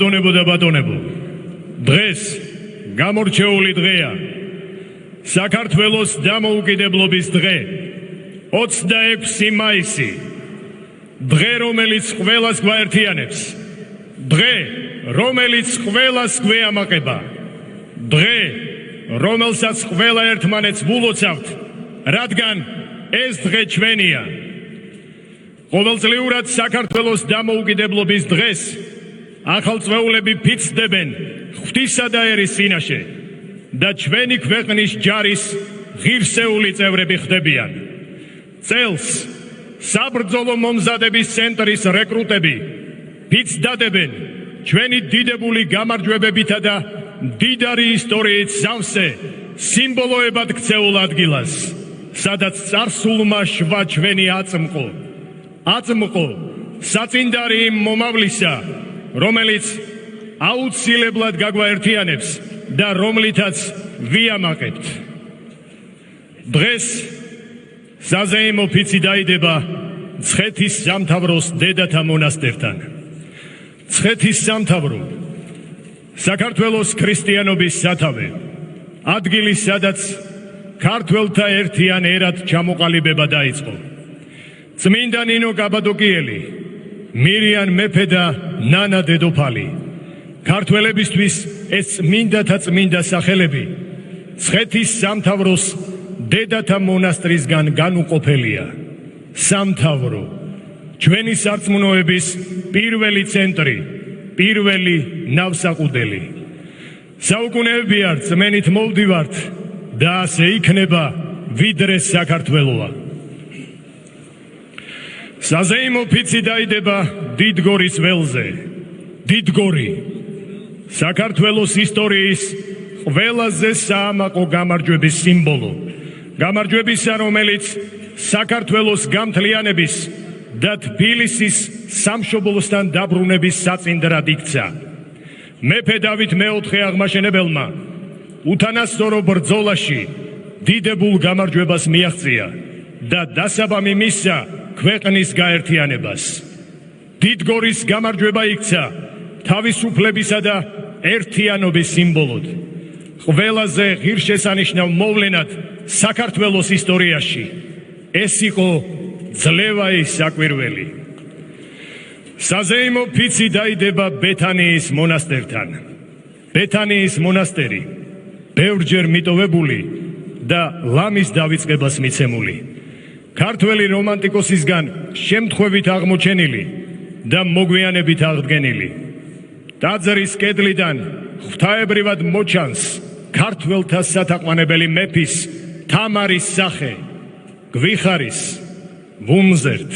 ქალბატონებო და ბატონებო, დღეს გამორჩეული დღეა. საქართველოს დამოუკიდებლობის დღე, 26 მაისი, დღე, რომელიც ყველას გვაერთიანებს, დღე, რომელიც ყველას გვეამაყება, დღე, რომელსაც ყველა ერთმანეთს ვულოცავთ, რადგან ეს დღე ჩვენია. ყოველწლიურად საქართველოს დამოუკიდებლობის დღეს ახალწლეულები ფიცდებენ ღვთისა და ერის წინაშე და ჩვენი ქვეყნის ჯარის ღირსეული წევრები ხდებიან. წელს საბრძოლო მომზადების ცენტრის რეკრუტები ფიცდადებენ ჩვენი დიდებული გამარჯვებებითა და მდიდარი ისტორიით სავსე სიმბოლოებად ქცეულ ადგილას, სადაც წარსულმა შვა ჩვენი აწმყო საწინდარი იმ მომავლისა, რომელიც აუცილებლად გაგვაერთიანებს და რომლითაც ვიამაყებთ. დღეს საზეიმო ფიცი დაიდება მცხეთის სამთავროს დედათა მონასტერთან. მცხეთის სამთავრო საქართველოს ქრისტიანობის სათავე, ადგილი, სადაც ქართველთა ერთიან ერად ჩამოყალიბება დაიწყო. წმინდა ნინო კაბადოკიელი, მირიან მეფე და ნანა დედოფალი, ქართველებისთვის ეს წმინდათა წმინდა სახელები მცხეთის სამთავროს დედათა მონასტრისგან განუყოფელია. სამთავრო, ჩვენი სარწმუნოების პირველი ცენტრი, პირველი ნავსაყუდელი. საუკუნეები არ წმენით მოვდივართ და ასე იქნება, ვიდრე საქართველოა. საზეიმო ფიცი დაიდება დიდგორის ველზე. დიდგორი, საქართველოს ისტორიის ყველაზე საამაყო გამარჯვების სიმბოლო. გამარჯვებისა, რომელიც საქართველოს გამთლიანების და თბილისის სამშობლოსთან დაბრუნების საწინდრად იქცა. მეფე დავით მეოთხე აღმაშენებელმა უთანასწორო ბრძოლაში დიდებულ გამარჯვებას მიაღწია და დასაბამი მისცა ქვეყნის გაერთიანებას. დიდგორის გამარჯვება იქცა თავისუფლებისა და ერთიანობის სიმბოლოდ, ყველაზე ღირსშესანიშნავ მოვლენად საქართველოს ისტორიაში. ეს იყო ძლევაის საკვირველი. საზეიმო ფიცი დაიდება ბეთანიის მონასტერთან. ბეთანიის მონასტერი, ბევრჯერ მიტოვებული და ლამის დავიწყებას მიცემული. ქართველი რომანტიკოსისგან შემთხვევით აღმოჩენილი და მოგვიანებით აღდგენილი. ტაძრის კედლიდან ღვთაებრივად მოჩანს ქართველთა სათაყვანებელი მეფის თამარის სახე, გვიხარის, ვუმზერთ.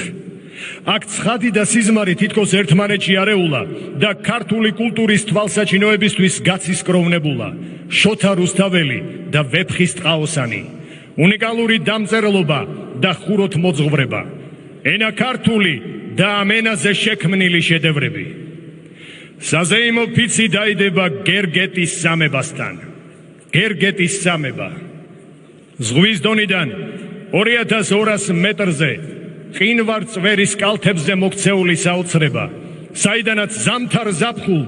აქ ცხადი და სიზმარი თითქოს ერთმანეთში არეულა და ქართული კულტურის თვალსაჩინოებისთვის გაცისკროვნებულა. შოთა რუსთაველი და ვეფხის ტყაოსანი, უნიკალური დამწერლობა და ხუროთ მოძღვრება, ენა ქართული და ამ ენაზე შექმნილი შედევრები. საზეიმო ფიცი დაიდება გერგეტის სამებასთან. გერგეტის სამება ზღვის დონიდან 2200 მეტრზე ყინვარ წვერის კალთებზე მოქცეული საოცრება, საიდანაც ზამთარ ზაფხულ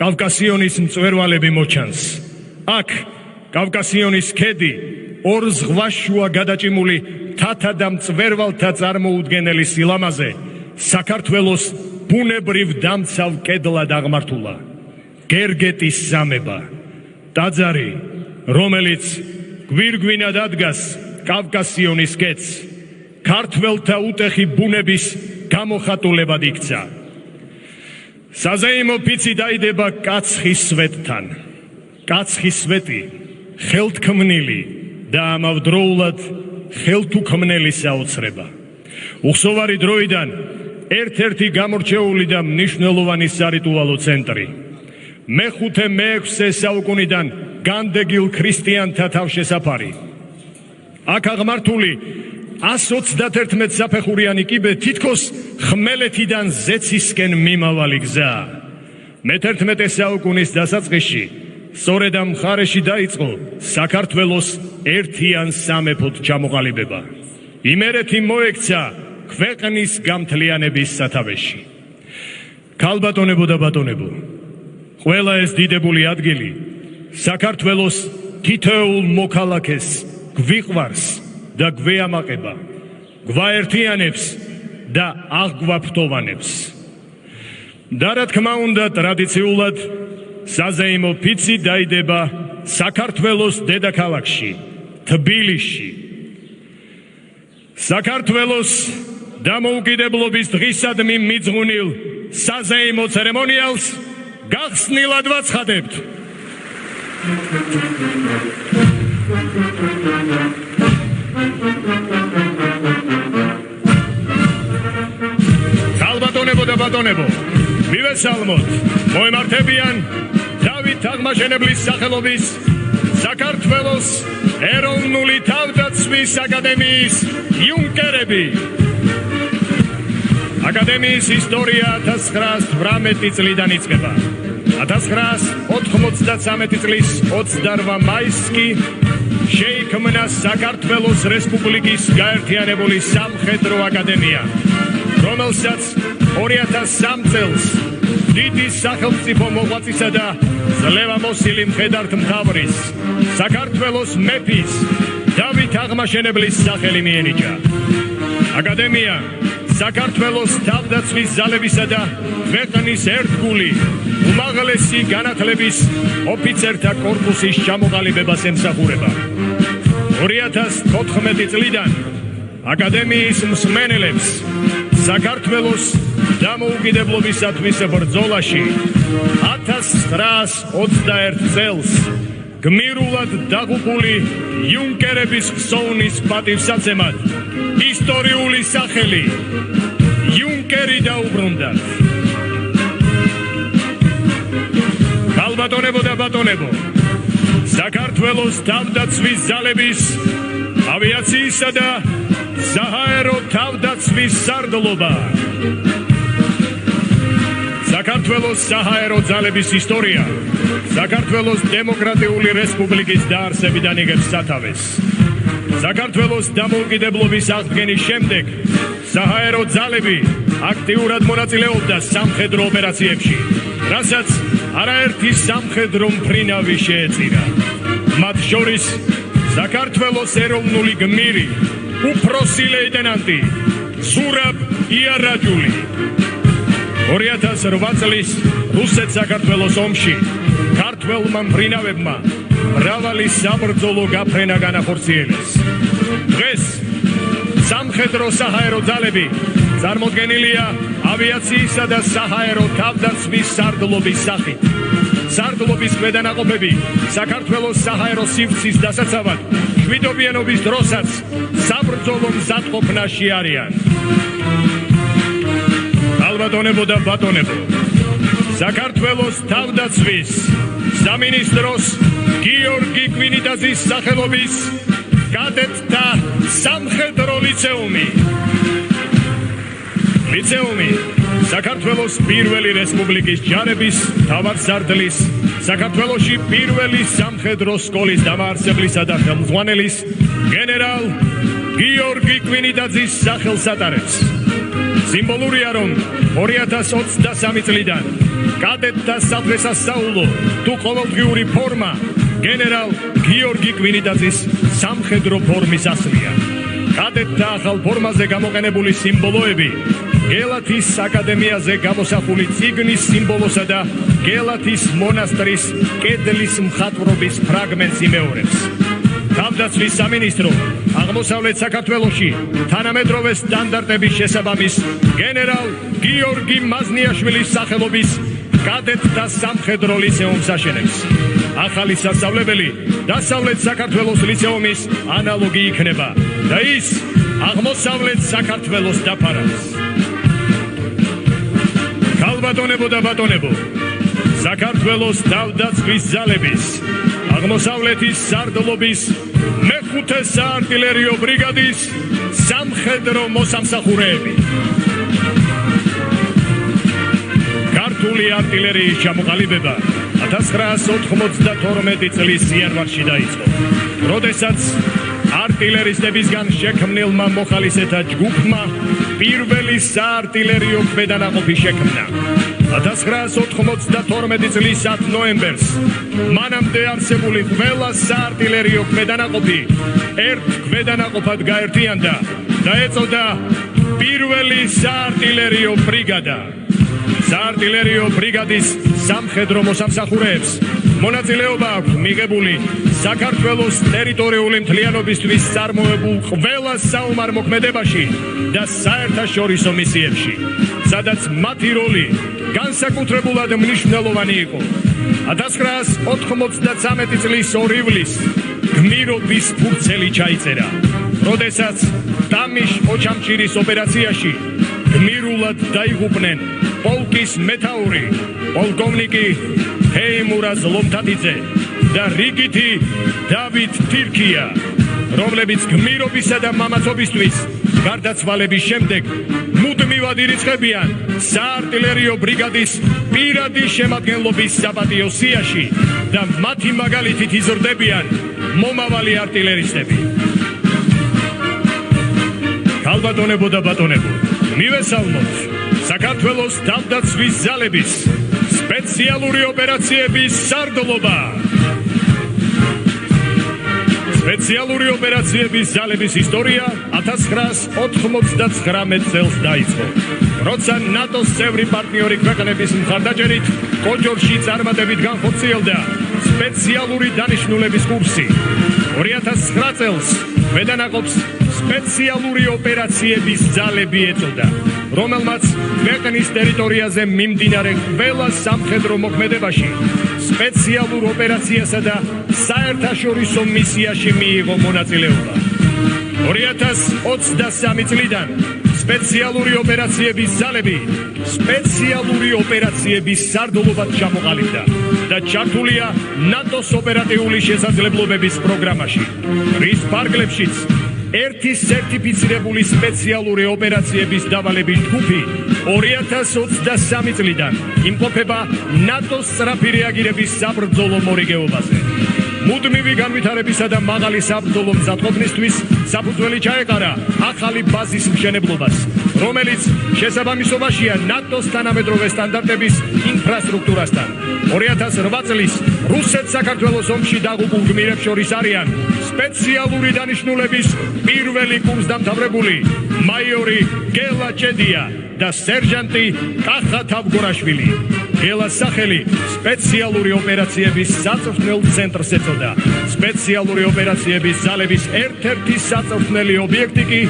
კავკასიონის მწვერვალები მოჩანს. აქ კავკასიონის ქედი ორ ზღვაშუა გადაჭიმული თათა და მწვერვალთა წარმოუდგენელი სილამაზე საქართველოს ბუნებრივ დამცავ კედლად აღმართულა. გერგეტის სამება, ტაძარი, რომელიც გვირგვინად ადგას კავკასიონის ქედს, ქართველთა უტეხი ბუნების გამოხატულებად იქცა. საზეიმო ფიცი დაიდება კაცხის სვეტთან. კაცხის სვეტი ხელთქმნილი და ამავდროულად ხელთუქმნელი საოცრება. უხსოვარი დროიდან ერთ-ერთი გამორჩეული და მნიშვნელოვანი სარიტუალო ცენტრი. მე-6-მე-6 საუკუნიდან განდეგილ ქრისტიანთა თავშესაფარი. აქ აღმართული 131 საფეხურიანი კიბე თითქოს ხმელეთიდან ზეცისკენ მიმავალი გზა. მე-11 საუკუნის დასაწყისში სწორედ ამ მხარეში დაიწყო საქართველოს ერთიან სამეფოდ ჩამოყალიბება. იმერეთი მოექცა ქვეყნის გამთლიანების სათავეში. ქალბატონებო და ბატონებო, ყველა ეს დიდებული ადგილი საქართველოს თითოეულ მოქალაქეს გვიყვარს და გვეამაყება, გვაერთიანებს და აღგვაფრთოვანებს. და რა თქმა უნდა, ტრადიციულად საზეიმო ფიცი დაიდება საქართველოს დედაქალაქში, თბილისში. საქართველოს დამოუკიდებლობის დღისადმი მიძღვნილ საზეიმო ცერემონიალს გახსნილად ვაცხადებთ. ხალბატონებო და ბატონებო, მივესალმოთ მოემართებიან დავით აღმაშენებლის სახელობის საქართველოს ეროვნული თავდაცვის აკადემიის იუნკერები. აკადემიის ისტორია 1918 წლიდან იწყება. 1993 წლის 28 მაისს კი შეიქმნა საქართველოს რესპუბლიკის გაერთიანებული სამხედრო აკადემია, რომელსაც 2003 წელს დიდი სახელმწიფო მოღვაწისა და ძლევამოსილი მხედართმთავრის, საქართველოს მეფის დავით აღმაშენებლის სახელი მიენიჭა. აკადემია საქართველოს თავდაცვის ძალებისა და ქვეყნის ერთგული უმაღლესი განათლების ოფიცერთა კორპუსის ჩამოყალიბებას ემსახურება. 2014 წლიდან აკადემიის მსმენელებს საქართველოს დამოუკიდებლობისათვის ბრძოლაში 1921 წელს გმირულად დაღუპული იუნკერების ხსოვნის პატივსაცემად ისტორიული სახელი იუნკერი დაუბრუნდათ. ხალბატონებო და ბატონებო, საქართველოს თავდაცვის ძალების, ავიაციისა და საჰაერო თავდაცვის სარდლობა. საქართველოს საჰაერო ძალების ისტორია საქართველოს დემოკრატიული რესპუბლიკის დაარსებიდან იღებს სათავეს. საქართველოს დამოუკიდებლობის აღდგენის შემდეგ საჰაერო ძალები აქტიურად მონაწილეობდა სამხედრო ოპერაციებში, რასაც არაერთი სამხედრო მფრინავი შეეწირა. მათ შორის საქართველოს ეროვნული გმირი, უფროსი ლეიტენანტი ზურაბ იარაჯული. 2008 წლის რუსეთ-საქართველოს ომში ქართველმა მფრინავებმა მრავალი საბრძოლო გაფრენა განახორციელეს. დღეს სამხედრო საჰაერო ძალები წარმოდგენილია ავიაციისა და საჰაერო თავდაცვის სარდლობის სახით. სარდლობის ქვედანაყოფები საქართველოს საჰაერო სივრცის დასაცავად შვიდობიანობის დროსაც საბრძოლო მზადყოფნაში არიან. ხალბატონებო და ბატონებო, საქართველოს თავდაცვის სამინისტროს გიორგი კვინიტაძის სახელობის კადეტთა სამხედრო ლიცეუმი. ლიცეუმი საქართველოს პირველი რესპუბლიკის ჯარების თავარსარდლის, საქართველოში პირველი სამხედრო სკოლის დამაარსებლისა და ხელმძღვანელის გენერალ გიორგი კვინიტაძის სახელს ატარებს. სიმბოლურია, რომ 2023 წლიდან კადეტთა სადღესასწაულო თუ ყოველდღიური ფორმა გენერალ გიორგი კვინიტაძის სამხედრო ფორმის ასლია. კადეტთა ახალ ფორმაზე გამოყენებული სიმბოლოები გელათის აკადემიაზე გამოსახული წიგნის სიმბოლოსა და გელათის მონასტრის კედლის მხატვრობის ფრაგმენტს იმეორებს. თავდაცვის სამინისტრო აღმოსავლეთ საქართველოში თანამედროვე სტანდარტების შესაბამის გენერალ გიორგი მაზნიაშვილის სახელობის კადეტთა სამხედრო ლიცეუმს აშენებს. ახალი სასწავლებელი დასავლეთ საქართველოს ლიცეუმის ანალოგი იქნება და ის აღმოსავლეთ საქართველოს დაფარავს. ხალბატონებო და ბატონებო, საქართველოს თავდაცვის ძალების აღმოსავლეთის სარდლობის მეხუთე საარტილერიო ბრიგადის სამხედრო მოსამსახურეები. ქართული არტილერიის ჩამოყალიბება 1992 წლის იანვარში დაიწყო, როდესაც არტილერისტებისგან შექმნილმა მოხალისეთა ჯგუფმა პირველი საარტილერიო ქვედანაყოფი შექმნა. 1992 წლის 10 ნოემბერს მანამდე არსებული ყველა საარტილერიო ქვედანაყოფი ერთ ქვედანაყოფად გაერთიანდა და ეწოდა პირველი საარტილერიო ბრიგადა. საარტილერიო ბრიგადის სამხედრო მოსამსახურეებს მონაწილეობა აქვს მიღებული საქართველოს ტერიტორიული მთლიანობისთვის წარმოებულ ყველა საომარ მოქმედებაში და საერთაშორისო მისიებში, სადაც მათი როლი განსაკუთრებულად მნიშვნელოვანი იყო. 1993 წლის 2 ივლისს გმირობის ფურცელი ჩაიწერა, როდესაც ტამიშ-ოჩამჩირის ოპერაციაში გმირულად დაიღუპნენ პოლკის მეთაური პოლკოვნიკი თეიმურაზ ლომთათიძე და რიგითი დავით თირქია, რომლებიც გმირობისა და მამაცობისთვის გარდაცვალების შემდეგ მუდმივად ირიცხებიან საარტილერიო ბრიგადის პირადი შემადგენლობის საპატიო სიაში და მათი მაგალითით იზრდებიან მომავალი არტილერისტები. ქალბატონებო და ბატონებო, მივესალმოთ საქართველოს თავდაცვის ძალების სპეციალური ოპერაციების სარდლობა. სპეციალური ოპერაციების ძალების ისტორია 1999 წელს დაიწყო, როცა ნატოს წევრი პარტნიორი ქვეყნების მხარდაჭერით კოჯორში წარმატებით განხორციელდა სპეციალური დანიშნულების კურსი. 2009 წელს ქვედანაყოფს სპეციალური ოპერაციების ძალები ეწოდა, რომელმაც ქვეყნის ტერიტორიაზე მიმდინარე ყველა სამხედრო მოქმედებაში სპეციალურ ოპერაციასა და საერთაშორისო მისიაში მიიღო მონაწილეობა. 2023 წლიდან სპეციალური ოპერაციების ძალები სპეციალური ოპერაციების სარდლობად ჩამოყალიბდა და ჩართულია ნატოს ოპერატიული შესაძლებლობების პროგრამაში, რის ფარგლებშიც ერთი სერტიფიცირებული სპეციალური ოპერაციების დავალების ჯგუფი 2023 წლიდან იმყოფება ნატოს სწრაფი რეაგირების საბრძოლო მორიგეობაზე. მუდმივი განვითარებისა და მაღალი საბრძოლო მზადყოფნისთვის საფუძველი ჩაეყარა ახალი ბაზის მშენებლობას, რომელიც შესაბამისობაშია ნატოს თანამედროვე სტანდარტების ინფრასტრუქტურასთან. 2008 წლის რუსეთ-საქართველოს ომში დაღუპულ გმირებს შორის არიან სპეციალური დანიშნულების პირველი კურსდამთავრებული მაიორი გელა ჭედია და სერჟანტი კახა თავგორაშვილი. გელას სახელი სპეციალური ოპერაციების საწვრთნელ ცენტრს ეწოდა. სპეციალური ოპერაციების ძალების ერთ-ერთი საწვრთნელი ობიექტი კი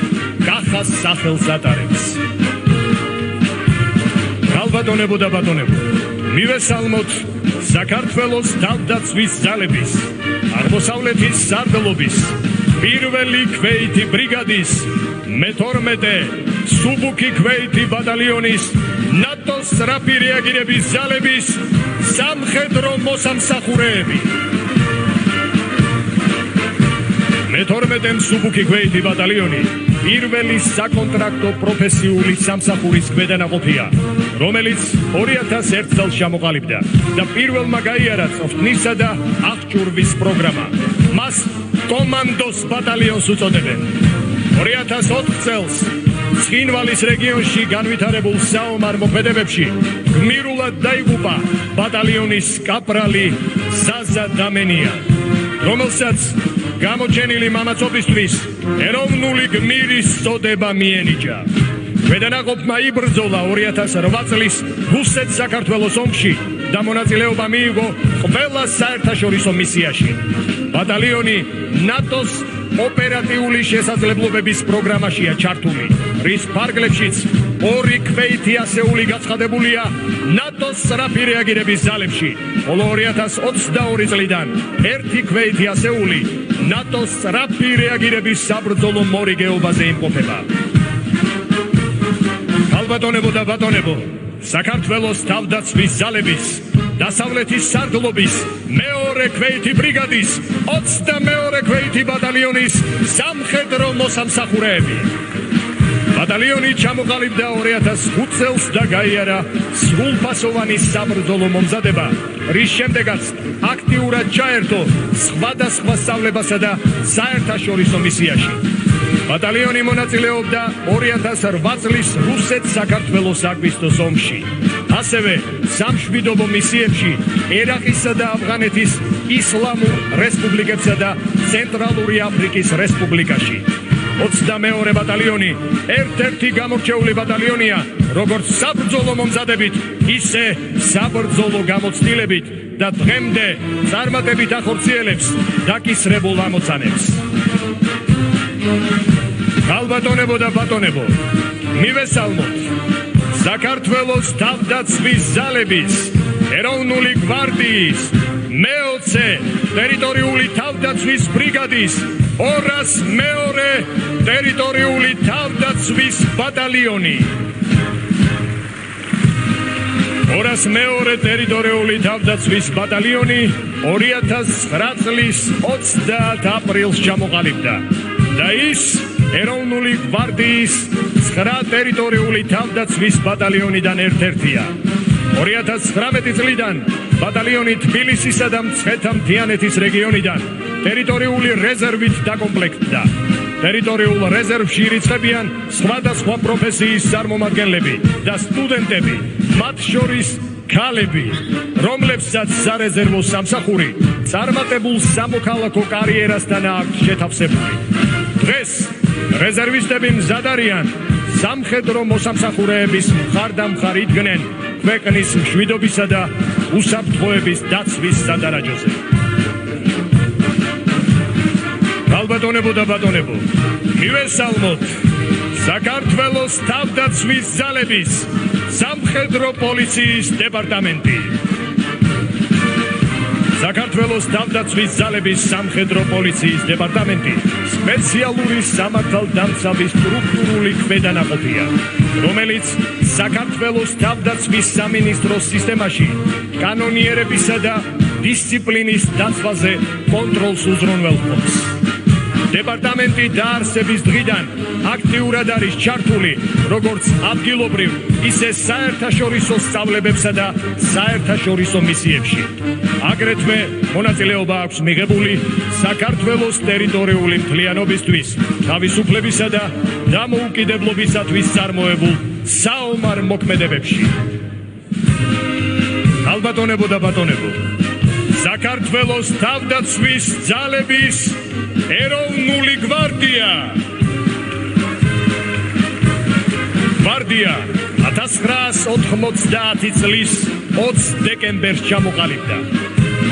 კახას სახელს ატარებს. ქალბატონებო და ბატონებო, მივესალმოთ საქართველოს თავდაცვის ძალების აღმოსავლეთის სარდლობის პირველი ქვეითი ბრიგადის მე-12 სუბუქი ქვეითი ბატალიონის ნატოს სწრაფი რეაგირების ძალების სამხედრო მოსამსახურეები. მე-12 სუბუქი ქვეითი ბატალიონი პირველი საკონტრაქტო პროფესიული სამსახურის ქვედანაყოფია, რომელიც 2001 წელს ჩამოყალიბდა და პირველმა გაიარა წვრთნისა და აღჭურვის პროგრამა. მას კომანდოს ბატალიონს უწოდებენ. 2004 წელს ცხინვალის რეგიონში განვითარებულ საომარ მოქმედებებში გმირულად დაიღუპა ბატალიონის კაპრალი ზაზა დამენია, რომელსაც გამოჩენილი მამაცობისთვის ეროვნული გმირის წოდება მიენიჭა. ქვედანაყოფმა იბრძოლა 2008 წლის რუსეთ-საქართველოს ომში და მონაწილეობა მიიღო ყველა საერთაშორისო მისიაში. ბატალიონი ნატოს ოპერატიული შესაძლებლობების პროგრამაშია ჩართული, რის ფარგლებშიც 2 ქვეითი ასეული გაცხადებულია ნატოს სწრაფი რეაგირების ძალებში, ხოლო 2022 წლიდან 1 ქვეითი ასეული ნატოს სწრაფი რეაგირების საბრძოლო მორიგეობაზე იმყოფება. ქალბატონებო და ბატონებო, საქართველოს თავდაცვის ძალების დასავლეთის სარდლობის მეორე ქვეითი ბრიგადის 22 ქვეითი ბატალიონის სამხედრო მოსამსახურეები. ბატალიონი ჩამოყალიბდა 2005 წელს და გაიარა სრულფასოვანი საბრძოლო მომზადება, რის შემდეგაც აქტიურად ჩაერთო სხვადასხვა სწავლებასა და საერთაშორისო მისიაში. ბატალიონი მონაწილეობდა 2008 წლის რუსეთ-საქართველოს აგვისტოს ომში. ასევე სამშვიდობო მისიებში ერაყისა და ავღანეთის ისლამურ რესპუბლიკებსა და ცენტრალური აფრიკის რესპუბლიკაში. 22 ბატალიონი ერთ-ერთი გამორჩეული ბატალიონია, როგორც საბრძოლო მომზადებით, ისე საბრძოლო გამოცდილებით და დღემდე წარმატებით ახორციელებს დაკისრებულ ამოცანებს. ქალბატონებო და ბატონებო, მივესალმოთ საქართველოს თავდაცვის ძალების ეროვნული გვარდიის მე-20 ტერიტორიული თავდაცვის ბრიგადის 202 ტერიტორიული თავდაცვის ბატალიონი. 202 ტერიტორიული თავდაცვის ბატალიონი 2009 წლის 30 აპრილს ჩამოყალიბდა და ის ეროვნული გვარდიის 9 ტერიტორიული თავდაცვის ბატალიონიდან ერთ-ერთია. 2019 წლიდან ბატალიონი თბილისისა და მცხეთა-მთიანეთის რეგიონიდან ტერიტორიული რეზერვით დაკომპლექტდა. ტერიტორიულ რეზერვში ირიცხებიან სხვადასხვა პროფესიის წარმომადგენლები და სტუდენტები, მათ შორის ქალები, რომლებსაც სარეზერვო სამსახური წარმატებულ სამოქალაქო კარიერასთან აქვთ შეთავსებული. დღეს რეზერვისტები მზად არიან სამხედრო მოსამსახურეების მხარდამხარ იდგნენ ქვეყნის მშვიდობისა და უსაფრთხოების დაცვის სადარაჯოზე. ქალბატონებო და ბატონებო, მივესალმოთ საქართველოს თავდაცვის ძალების სამხედრო პოლიციის დეპარტამენტი. საქართველოს თავდაცვის ძალების სამხედრო პოლიციის დეპარტამენტი სპეციალური სამართალდამცავი სტრუქტურული ქვედანაყოფია, რომელიც საქართველოს თავდაცვის სამინისტროს სისტემაში კანონიერებისა და დისციპლინის დაცვაზე კონტროლს უზრუნველყოფს. დეპარტამენტი დაარსების დღიდან აქტიურად არის ჩართული როგორც ადგილობრივ, ისე საერთაშორისო სწავლებებსა და საერთაშორისო მისიებში. აგრეთვე მონაწილეობა აქვს მიღებული საქართველოს ტერიტორიული მთლიანობისთვის, თავისუფლებისა და დამოუკიდებლობისათვის წარმოებულ საომარ მოქმედებებში. ქალბატონებო და ბატონებო, საქართველოს თავდაცვის ძალების ეროვნული გვარდია 1990 წლის 20 დეკემბერს ჩამოყალიბდა.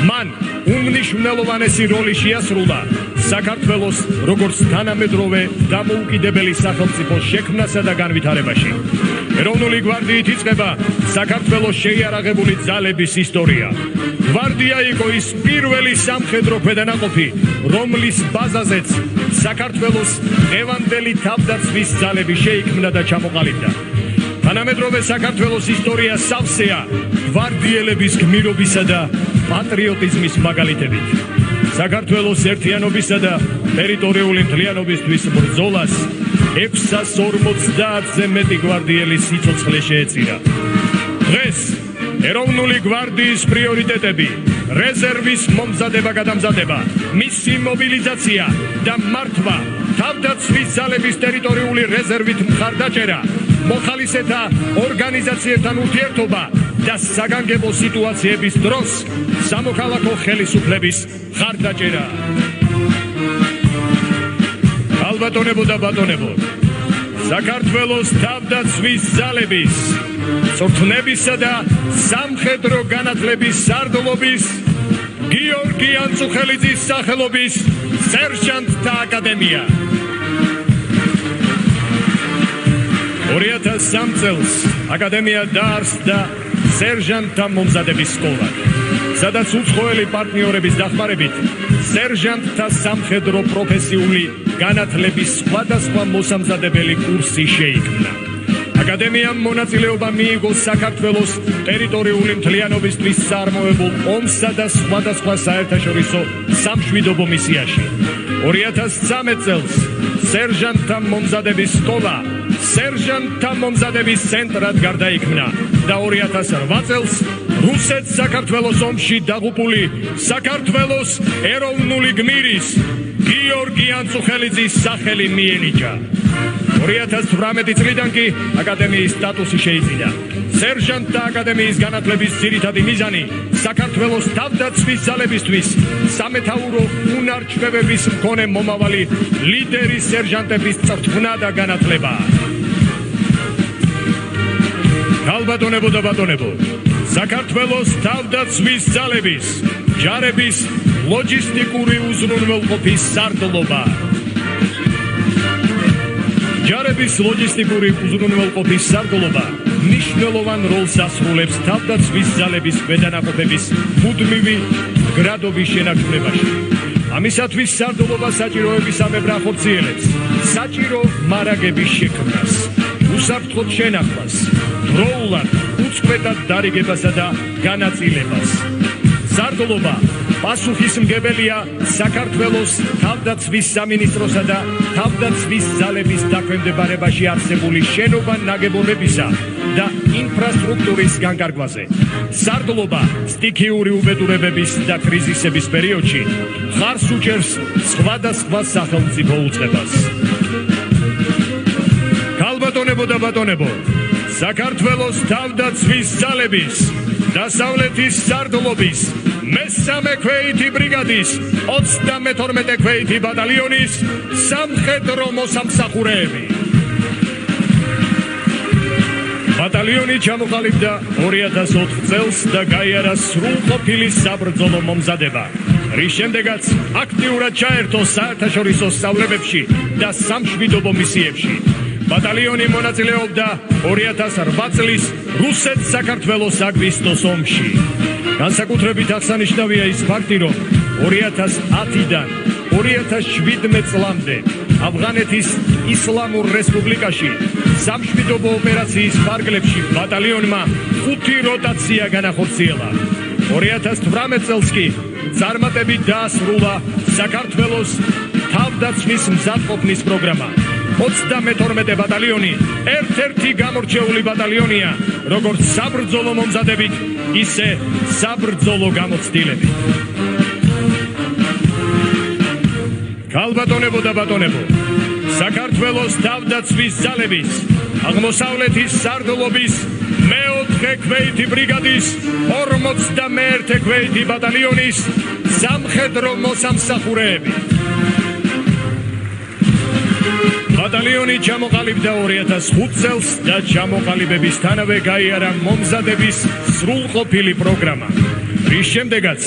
მან უმნიშვნელოვანესი როლი შეასრულა საქართველოს როგორც თანამედროვე დამოუკიდებელი სახელმწიფოს შექმნასა და განვითარებაში. ეროვნული გვარდიით იწყება საქართველოს შეიარაღებული ძალების ისტორია. გვარდია იყო ის პირველი სამხედრო ქვედანაყოფი, რომლის ბაზაზეც საქართველოს დღევანდელი თავდაცვის ძალები შეიქმნა და ჩამოყალიბდა. თანამედროვე საქართველოს ისტორია სავსეა გვარდიელების გმირობისა და პატრიოტიზმის მაგალითებით. საქართველოს ერთიანობისა და ტერიტორიული მთლიანობისთვის ბრძოლას 650-ზე მეტი გვარდიელი სიცოცხლე შეეწირა. დღეს ეროვნული გვარდიის პრიორიტეტები, რეზერვის მომზადება-გადამზადება, მისი მობილიზაცია და მართვა, თავდაცვის ძალების ტერიტორიული რეზერვით მხარდაჭერა, მოხალისეთა ორგანიზაციებთან ურთიერთობა და საგანგებო სიტუაციების დროს სამოქალაქო ხელისუფლების მხარდაჭერა. ქალბატონებო და ბატონებო, საქართველოს თავდაცვის ძალების წვრთნებისა და სამხედრო განათლების სარდლობის გიორგი ანწუხელიძის სახელობის სერჟანტთა აკადემია. 2003 წელს აკადემია დაარსდა სერჟანტთა მომზადების სკოლა, სადაც უცხოელი პარტნიორების დახმარებით სერჟანტთა სამხედრო პროფესიული განათლების სხვადასხვა მოსამზადებელი კურსი შეიქმნა. აკადემიამ მონაწილეობა მიიღო საქართველოს ტერიტორიული მთლიანობისთვის წარმოებულ ომსა და სხვადასხვა საერთაშორისო სამშვიდობო მისიაში. 2013 წელს სერჟანტთა მომზადების სკოლა სერჟანტთა მომზადების ცენტრად გარდაიქმნა და 2008 წელს რუსეთ-საქართველოს ომში დაღუპული საქართველოს ეროვნული გმირის გიორგი ანწუხელიძის სახელი მიენიჭა. 2018 წლიდან კი აკადემიის სტატუსი შეიძინა. სერჟანტთა აკადემიის განათლების ძირითადი მიზანი საქართველოს თავდაცვის ძალებისთვის სამეთაურო უნარ-ჩვევების მქონე მომავალი ლიდერი სერჟანტების წვრთნა და განათლება. ქალბატონებო და ბატონებო, საქართველოს თავდაცვის ძალების ჯარების ლოჯისტიკური უზრუნველყოფის სარდლობა. ჯარების ლოჯისტიკური უზრუნველყოფის სარდლობა მნიშვნელოვან როლს ასრულებს თავდაცვის ძალების ქვედანაყოფების მუდმივი მდგრადობის შენარჩუნებაში. ამისათვის სარდლობა საჭიროებისამებრ ახორციელებს საჭირო მარაგების შექმნას, უსაფრთხოდ შენახვას, დროულად უწყვეტად დარიგებასა და განაწილებას. სარდლობა პასუხისმგებელია საქართველოს თავდაცვის სამინისტროსა და თავდაცვის ძალების დაქვემდებარებაში არსებული შენობა-ნაგებობებისა და ინფრასტრუქტურის განკარგვაზე. სარდლობა სტიქიური უბედურებების და კრიზისების პერიოდში მხარს უჭერს სხვადასხვა სახელმწიფო უწყებას. ქალბატონებო და ბატონებო, საქართველოს თავდაცვის ძალების დასავლეთის სარდლობის მესამე ქვეითი ბრიგადის 32 ქვეითი ბატალიონის სამხედრო მოსამსახურეები. ბატალიონი ჩამოყალიბდა 2004 წელს და გაიარა სრულყოფილი საბრძოლო მომზადება, რის შემდეგაც აქტიურად ჩაერთო საერთაშორისო სწავლებებში და სამშვიდობო მისიებში. ბატალიონი მონაწილეობდა 2008 წლის რუსეთ-საქართველოს აგვისტოს ომში. განსაკუთრებით აღსანიშნავია ის ფაქტი, რომ 2010-დან 2017 წლამდე ავღანეთის ისლამურ რესპუბლიკაში სამშვიდობო ოპერაციის ფარგლებში ბატალიონმა 5 როტაცია განახორციელა. 2018 წელს კი წარმატებით დაასრულა საქართველოს თავდაცვის მზადყოფნის პროგრამა. 32 ბატალიონი ერთ-ერთი გამორჩეული ბატალიონია, როგორც საბრძოლო მომზადებით, ისე საბრძოლო გამოცდილებით. ქალბატონებო და ბატონებო, საქართველოს თავდაცვის ძალების აღმოსავლეთის სარდლობის მეოთხე ქვეითი ბრიგადის 51 ქვეითი ბატალიონის სამხედრო მოსამსახურეები. ბატალიონი ჩამოყალიბდა 2005 წელს და ჩამოყალიბებისთანავე გაიარა მომზადების სრულყოფილი პროგრამა, რის შემდეგაც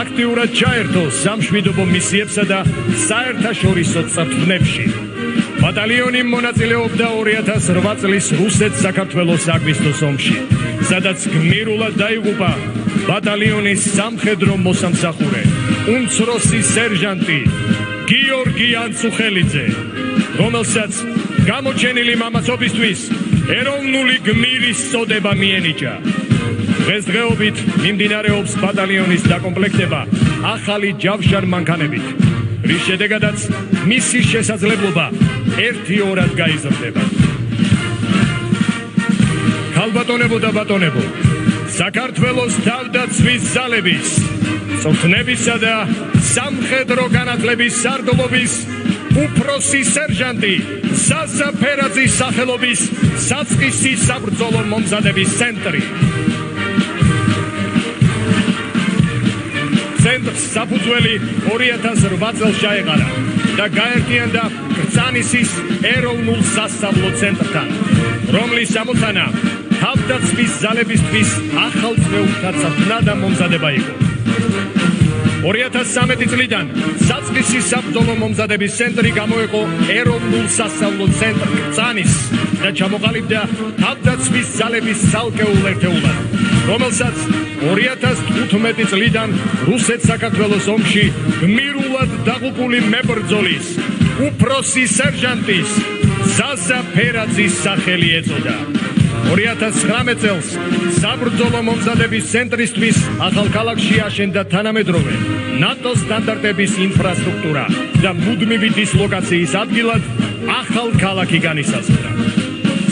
აქტიურად ჩაერთო სამშვიდობო მისიებსა და საერთაშორისო წვრთნებში. ბატალიონი მონაწილეობდა 2008 წლის რუსეთ-საქართველოს აგვისტოს ომში, სადაც გმირულად დაიღუპა ბატალიონის სამხედრო მოსამსახურე, უმცროსი სერჟანტი გიორგი ანწუხელიძე, რომელსაც გამოჩენილი მამაცობისთვის ეროვნული გმირის წოდება მიენიჭა. დღესდღეობით მიმდინარეობს ბატალიონის დაკომპლექტება ახალი ჯავშარ-მანქანებით, რის შედეგადაც მისი შესაძლებლობა 1 ორად გაიზრდება. ქალბატონებო და ბატონებო, საქართველოს თავდაცვის ძალების წვრთნებისა და სამხედრო განათლების სარდლობის უფროსი სერჟანტი ზაზა ფერაძის სახელობის საწყისი საბრძოლო მომზადების ცენტრი. ცენტრს საფუძველი 2008 წელს ჩაეყარა და გაერთიანდა კრწანისის ეროვნულ სასწავლო ცენტრთან, რომლის ამოცანა თავდაცვის ძალებისთვის ახალ წვეულთა წვრთნა და მომზადება იყო. 2013 წლიდან საწყისი საბრძოლო მომზადების ცენტრი გამოეყო ეროვნულ სასწავლო ცენტრ კრწანის და ჩამოყალიბდა თავდაცვის ძალების ცალკეულ ერთეულად, რომელსაც 2015 წლიდან რუსეთ-საქართველოს ომში გმირულად დაღუპული მებრძოლის, უფროსი სერჟანტის ზაზა ფერაძის სახელი ეწოდა. 2019 წელს საბრძოლო მომზადების ცენტრისთვის ახალ ქალაქში აშენდა თანამედროვე ნატოს სტანდარტების ინფრასტრუქტურა. და მუდმივი დისლოკაციის ადგილად ახალ ქალაქი განისაზღვრა.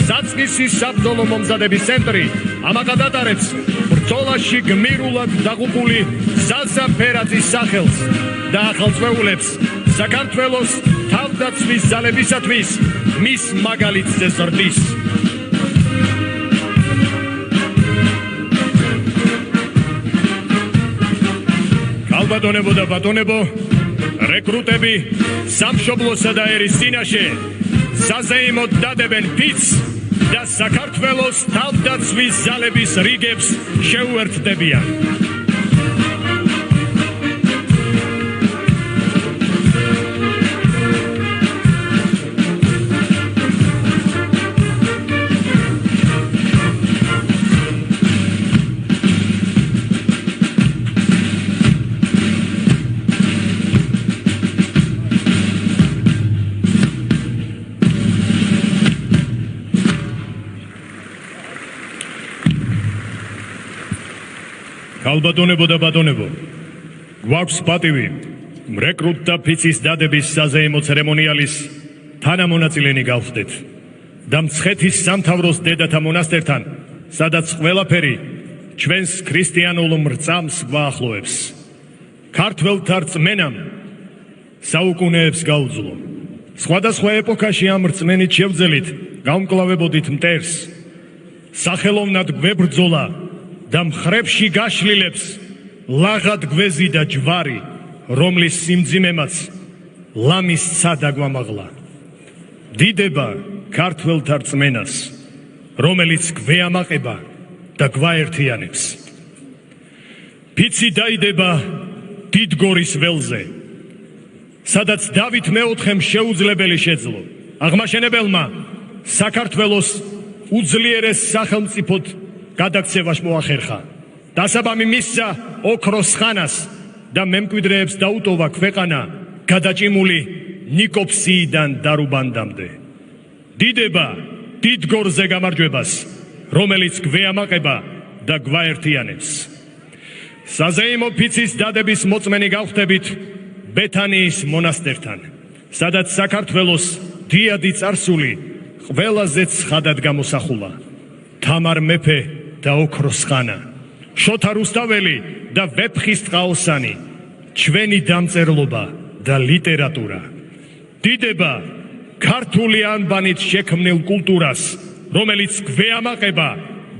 საწყისის საბრძოლო მომზადების ცენტრი ამაღად ატარებს ბრძოლაში გმირულად დაღუპული ზაზა ფერაძის სახელს და ახალწვეულებს საქართველოს თავდაცვის ძალებისათვის მის მაგალითზე ზრდის. ქალბატონებო და ბატონებო, რეკრუტები სამშობლოსა და ერის წინაშე საზეიმოდ დადებენ ფიცს და საქართველოს თავდაცვის ძალების რიგებს შეუერთდებიან. ქალბატონებო და ბატონებო, გვაქვს პატივი რეკრუტთა ფიცის დადების საზეიმო ცერემონიალის თანამონაწილენი გავხდეთ და მცხეთის სამთავროს დედათა მონასტერთან, სადაც ყველაფერი ჩვენს ქრისტიანულ მრწამს გვაახლოებს. ქართველთა რწმენამ საუკუნეებს გაუძლო. სხვადასხვა ეპოქაში ამ რწმენით შევძელით გამკლავებოდით მტერს. სახელოვნად გვებრძოლა და მხრებში გაშლილებს ლაღად გვეზიდა ჯვარი, რომლის სიმძიმემაც ლამის ცა დაგვამაღლა. დიდება ქართველთა რწმენას, რომელიც გვეამაყება და გვაერთიანებს. ფიცი დაიდება დიდგორის ველზე, სადაც დავით მეოთხემ შეუძლებელი შეძლო. აღმაშენებელმა საქართველოს უძლიერეს სახელმწიფოდ გადაქცევაში მოახერხა. დასაბამი მისცა ოქროს ხანას და მემკვიდრეებს დაუტოვა ქვეყანა გადაჭიმული ნიკოფსიიდან დარუბანდამდე. დიდება დიდგორზე გამარჯვებას, რომელიც გვეამაყება და გვაერთიანებს. საზეიმო ფიცის დადების მოწმენი გავხდებით ბეთანიის მონასტერთან, სადაც საქართველოს დიადი წარსული ყველაზე ცხადად გამოსახულა. თამარ მეფე და ოქროს ხანა, შოთა რუსთაველი და ვეფხის ტყაოსანი, ჩვენი დამწერლობა და ლიტერატურა. დიდება ქართული ანბანით შექმნილ კულტურას, რომელიც გვეამაყება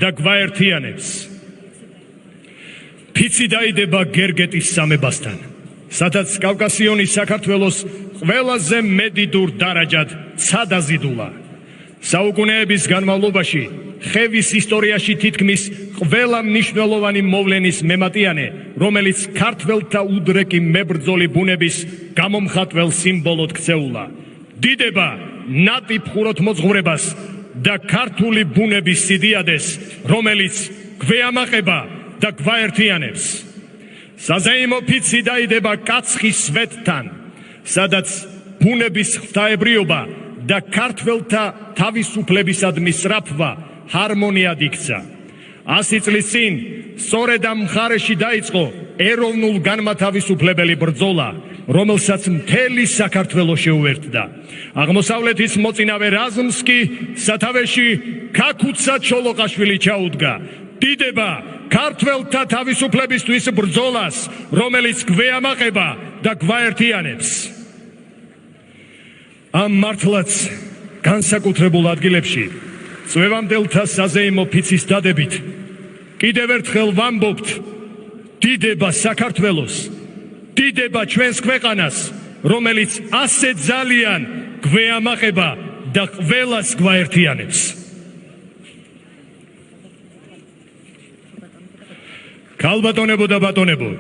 და გვაერთიანებს. ფიცი დაიდება გერგეტის სამებასთან, სადაც კავკასიონი საქართველოს ყველაზე მედიდურ დარაჯად ცადაზიდულა. საუკუნეების განმავლობაში ხევის ისტორიაში თითქმის ყველა მნიშვნელოვანი მოვლენის მემატიანე, რომელიც ქართველთა უდრეკი მებრძოლი ბუნების გამომხატველ სიმბოლოდ ქცეულა. დიდება ნატიფ ხუროთმოძღვრებას და ქართული ბუნების სიდიადეს, რომელიც გვეამაყება და გვაერთიანებს. საზეიმო ფიცი დაიდება კაცხის სვეტთან, სადაც ბუნების ღვთაებრიობა და ქართველთა თავისუფლებისადმი სწრაფვა ჰარმონიად იქცა. 100 წლის წინ სწორედ ამ მხარეში დაიწყო ეროვნულ განმათავისუფლებელი ბრძოლა, რომელსაც მთელი საქართველო შეუერთდა. აღმოსავლეთის მოწინავე რაზმს კი სათავეში ქაქუცა ჩოლოყაშვილი ჩაუდგა. დიდება ქართველთა თავისუფლებისთვის ბრძოლას, რომელიც გვეამაყება და გვაერთიანებს. ამ მართლაც განსაკუთრებულ ადგილებში წვევამდელთა საზეიმო ფიცის დადებით კიდევ ერთხელ ვამბობთ, დიდება საქართველოს, დიდება ჩვენს ქვეყანას, რომელიც ასე ძალიან გვეამაყება და ყველას გვაერთიანებს. ქალბატონებო და ბატონებო,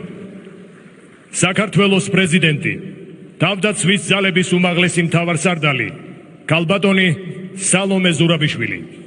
საქართველოს პრეზიდენტი, თავდაცვის ძალების უმაღლესი მთავარსარდალი, ქალბატონი სალომე ზურაბიშვილი.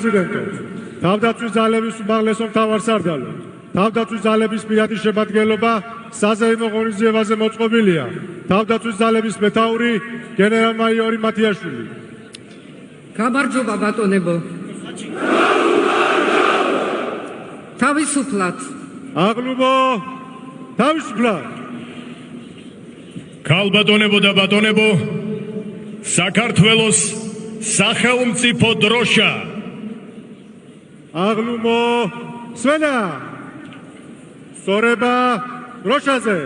პრეზიდენტო, თავდაცვის ძალების უმაღლესო მთავარსარდალო, თავდაცვის ძალების პირადი შემადგენლობა საზეიმო ღონისძიებაზე მოწყობილია. თავდაცვის ძალების მეთაური გენერალ-მაიორი მათიაშვილი. გამარჯობა ბატონებო. თავისუფლად. აღლუმო, თავისუფლად. ქალბატონებო და ბატონებო, საქართველოს სახელმწიფო დროშა. აღლუმო, სვენა. სწორება დროშაზე.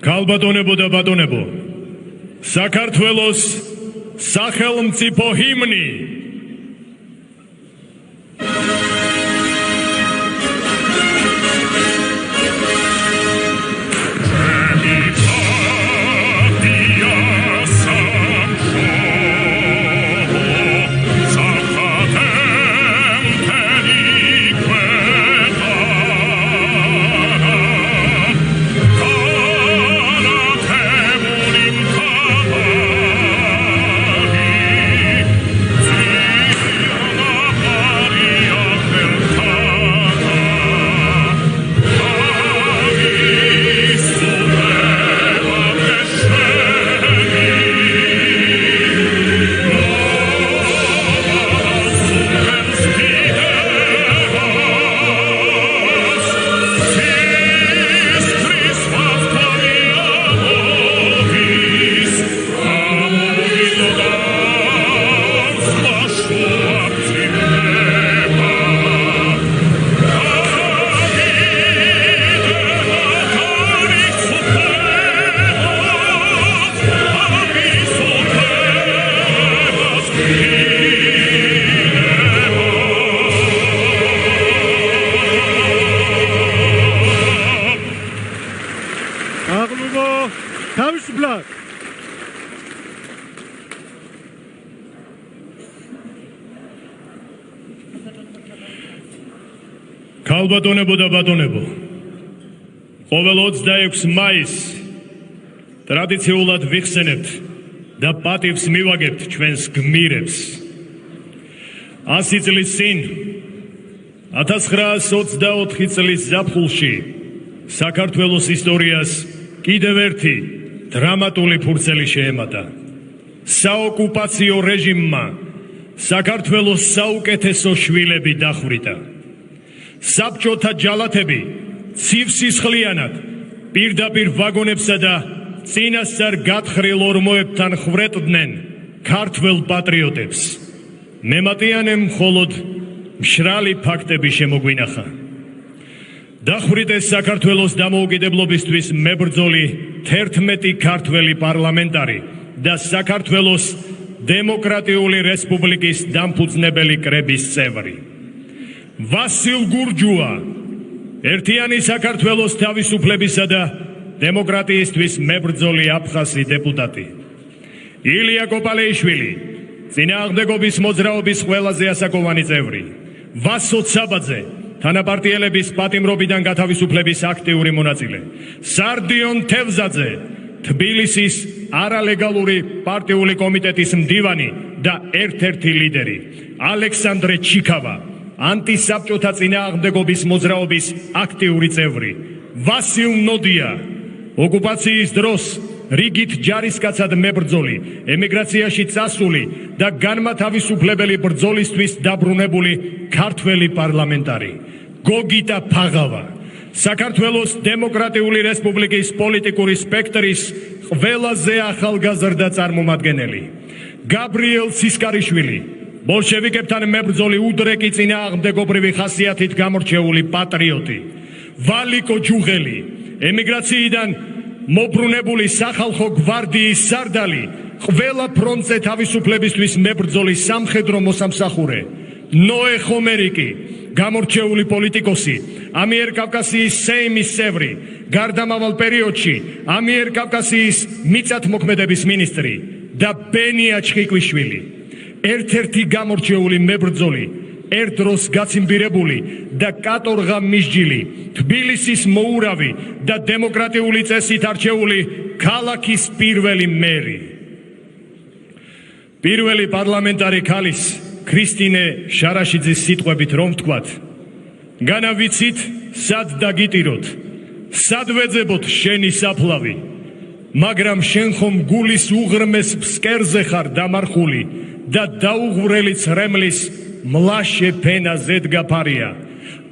ქალბატონებო და ბატონებო, საქართველოს სახელმწიფო ჰიმნი. აღლუმო, თავისუფლად. ქალბატონებო და ბატონებო, ყოველ 26 მაისს ტრადიციულად ვიხსენებთ და პატივს მივაგებთ ჩვენს გმირებს. 100 წლის წინ 1924 წლის ზაფხულში საქართველოს ისტორიას კიდევ ერთი დრამატული ფურცელი შეემატა. საოკუპაციო რეჟიმმა საქართველოს საუკეთესო შვილები დახვრიტა. საბჭოთა ჯალათები ცივსისხლიანად პირდაპირ ვაგონებსა და წინასწარ გათხრილ ორმოებთან ხვრეტდნენ ქართველ პატრიოტებს. მემატიანემ მხოლოდ მშრალი ფაქტები შემოგვინახა. დახვრიტეს საქართველოს დამოუკიდებლობისთვის მებრძოლი 11 ქართველი პარლამენტარი და საქართველოს დემოკრატიული რესპუბლიკის დამფუძნებელი კრების წევრი. ვასილ გურჯუა ერთიანი საქართველოს თავისუფლებისა და დემოკრატიისთვის მებრძოლი აფხაზი დეპუტატი. ილია კოპალეიშვილი, წინააღმდეგობის მოძრაობის ყველაზე ასაკოვანი წევრი. ვასო ცაბაძე, თანაპარტიელების პატიმრობიდან გათავისუფლების აქტიური მონაწილე. სარდიონ თევზაძე, თბილისის არალეგალური პარტიული კომიტეტის მდივანი და ერთ-ერთი ლიდერი. ალექსანდრე ჩიქავა, ანტისაბჭოთა წინააღმდეგობის მოძრაობის აქტიური წევრი. ვასილ ნოდია, ოკუპაციის დროს რიგით ჯარისკაცად მებრძოლი, ემიგრაციაში წასული და განმათავისუფლებელი ბრძოლისთვის დაბრუნებული ქართველი პარლამენტარი. გოგიტა ფაღავა, საქართველოს დემოკრატიული რესპუბლიკის პოლიტიკური სპექტრის ყველაზე ახალგაზრდა წარმომადგენელი. გაბრიელ სისკარიშვილი, ბოლშევიკებთან მებრძოლი უდრეკი წინააღმდეგობრივი ხასიათით გამორჩეული პატრიოტი. ვალიკო ჯუღელი, ემიგრაციიდან მობრუნებული სახალხო გვარდიის სარდალი, ყველა ფრონტზე თავისუფლებისთვის მებრძოლი სამხედრო მოსამსახურე. ნოე ხომერიკი, გამორჩეული პოლიტიკოსი, ამიერკავკასიის სეიმის წევრი, გარდამავალ პერიოდში ამიერკავკასიის მიწათმოქმედების მინისტრი და ბენია ჩხიკვიშვილი, ერთ-ერთი გამორჩეული მებრძოლი, ერთ დროს გაციმბირებული და კატორღა მისჯილი, თბილისის მოურავი და დემოკრატიული წესით არჩეული ქალაქის პირველი მერი. პირველი პარლამენტარი ქალის ქრისტინე შარაშიძის სიტყვებით რომ ვთქვათ, განა ვიცით, სად დაგიტიროთ, სად ვეძებოთ შენი საფლავი, მაგრამ შენ ხომ გულის უღრმეს ფსკერზე ხარ დამარხული და დაუღვრელი ცრემლის მლაშე ფენაზე დგაფარია.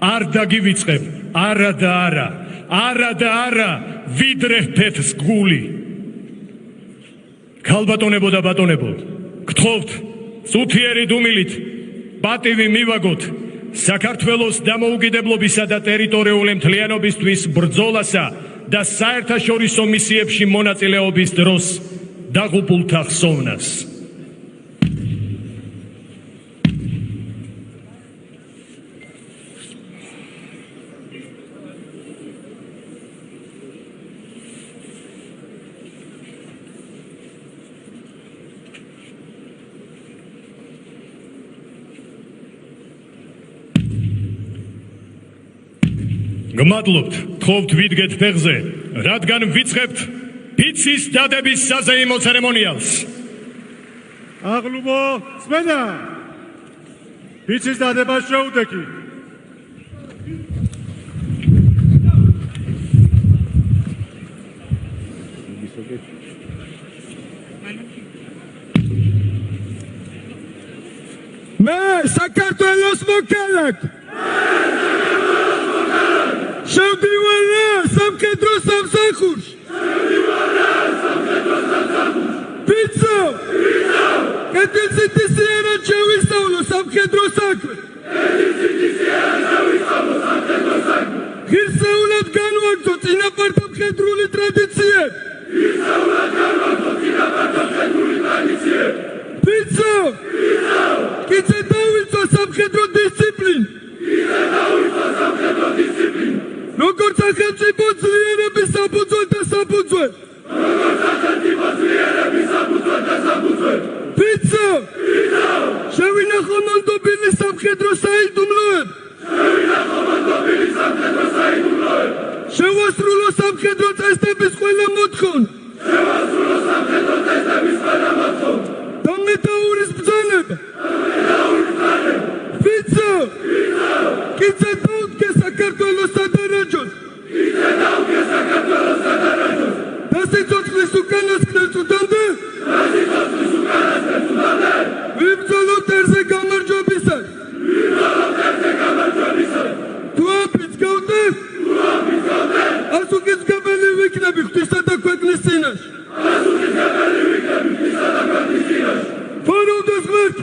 არ დაგივიწყებ, არა და არა, არა და არა, ვიდრე თეთრს გული. ქალბატონებო და ბატონებო, გთხოვთ, წუთიერი დუმილით პატივი მივაგოთ საქართველოს დამოუკიდებლობისა და ტერიტორიული მთლიანობისთვის ბრძოლასა და საერთაშორისო მისიებში მონაწილეობის დროს დაღუპულთა ხსოვნას. გმადლობთ, გთხოვთ ვიდგეთ ფეხზე, რადგან ვიწყებთ ფიცის დადების საზეიმო ცერემონიალს. აღლუბო, სმენა! ფიცის დადება შეუდექი. მე საქართველოს მოქალაქ შევდივარა სამხედრო სამსახურში. ფიცო! კეთილსინტეზიანად შევისწავლო სამხედრო საქმე. ღირსეულად განვაგრძო წინაპართა მხედრული ტრადიციები. ფიცო! კიდე დავიწყო სამხედრო დისციპლინა. როგორც სახელმწიფო ძლიერების საფუძველ და საფუძველ. ფიცო! შევინახო მალდობილი სამხედრო საიდუმლოები. შევასრულო სამხედრო წესდების ყველა მოთხოვნა. და მეტაურის ბრძანება. ფიცო! კიდე დაუდგე საქართველოს სადარაჯოს. და სიცოცხლის უკანასკნელ წუთამდე ვიბრძოლო მტერზე გამარჯვებისას. თუ აფიც გავდე, ასუქისგებელი ვიქნები ღვთისა და ქვეყნის წინაშე. ფაროვდეს ღმერთი!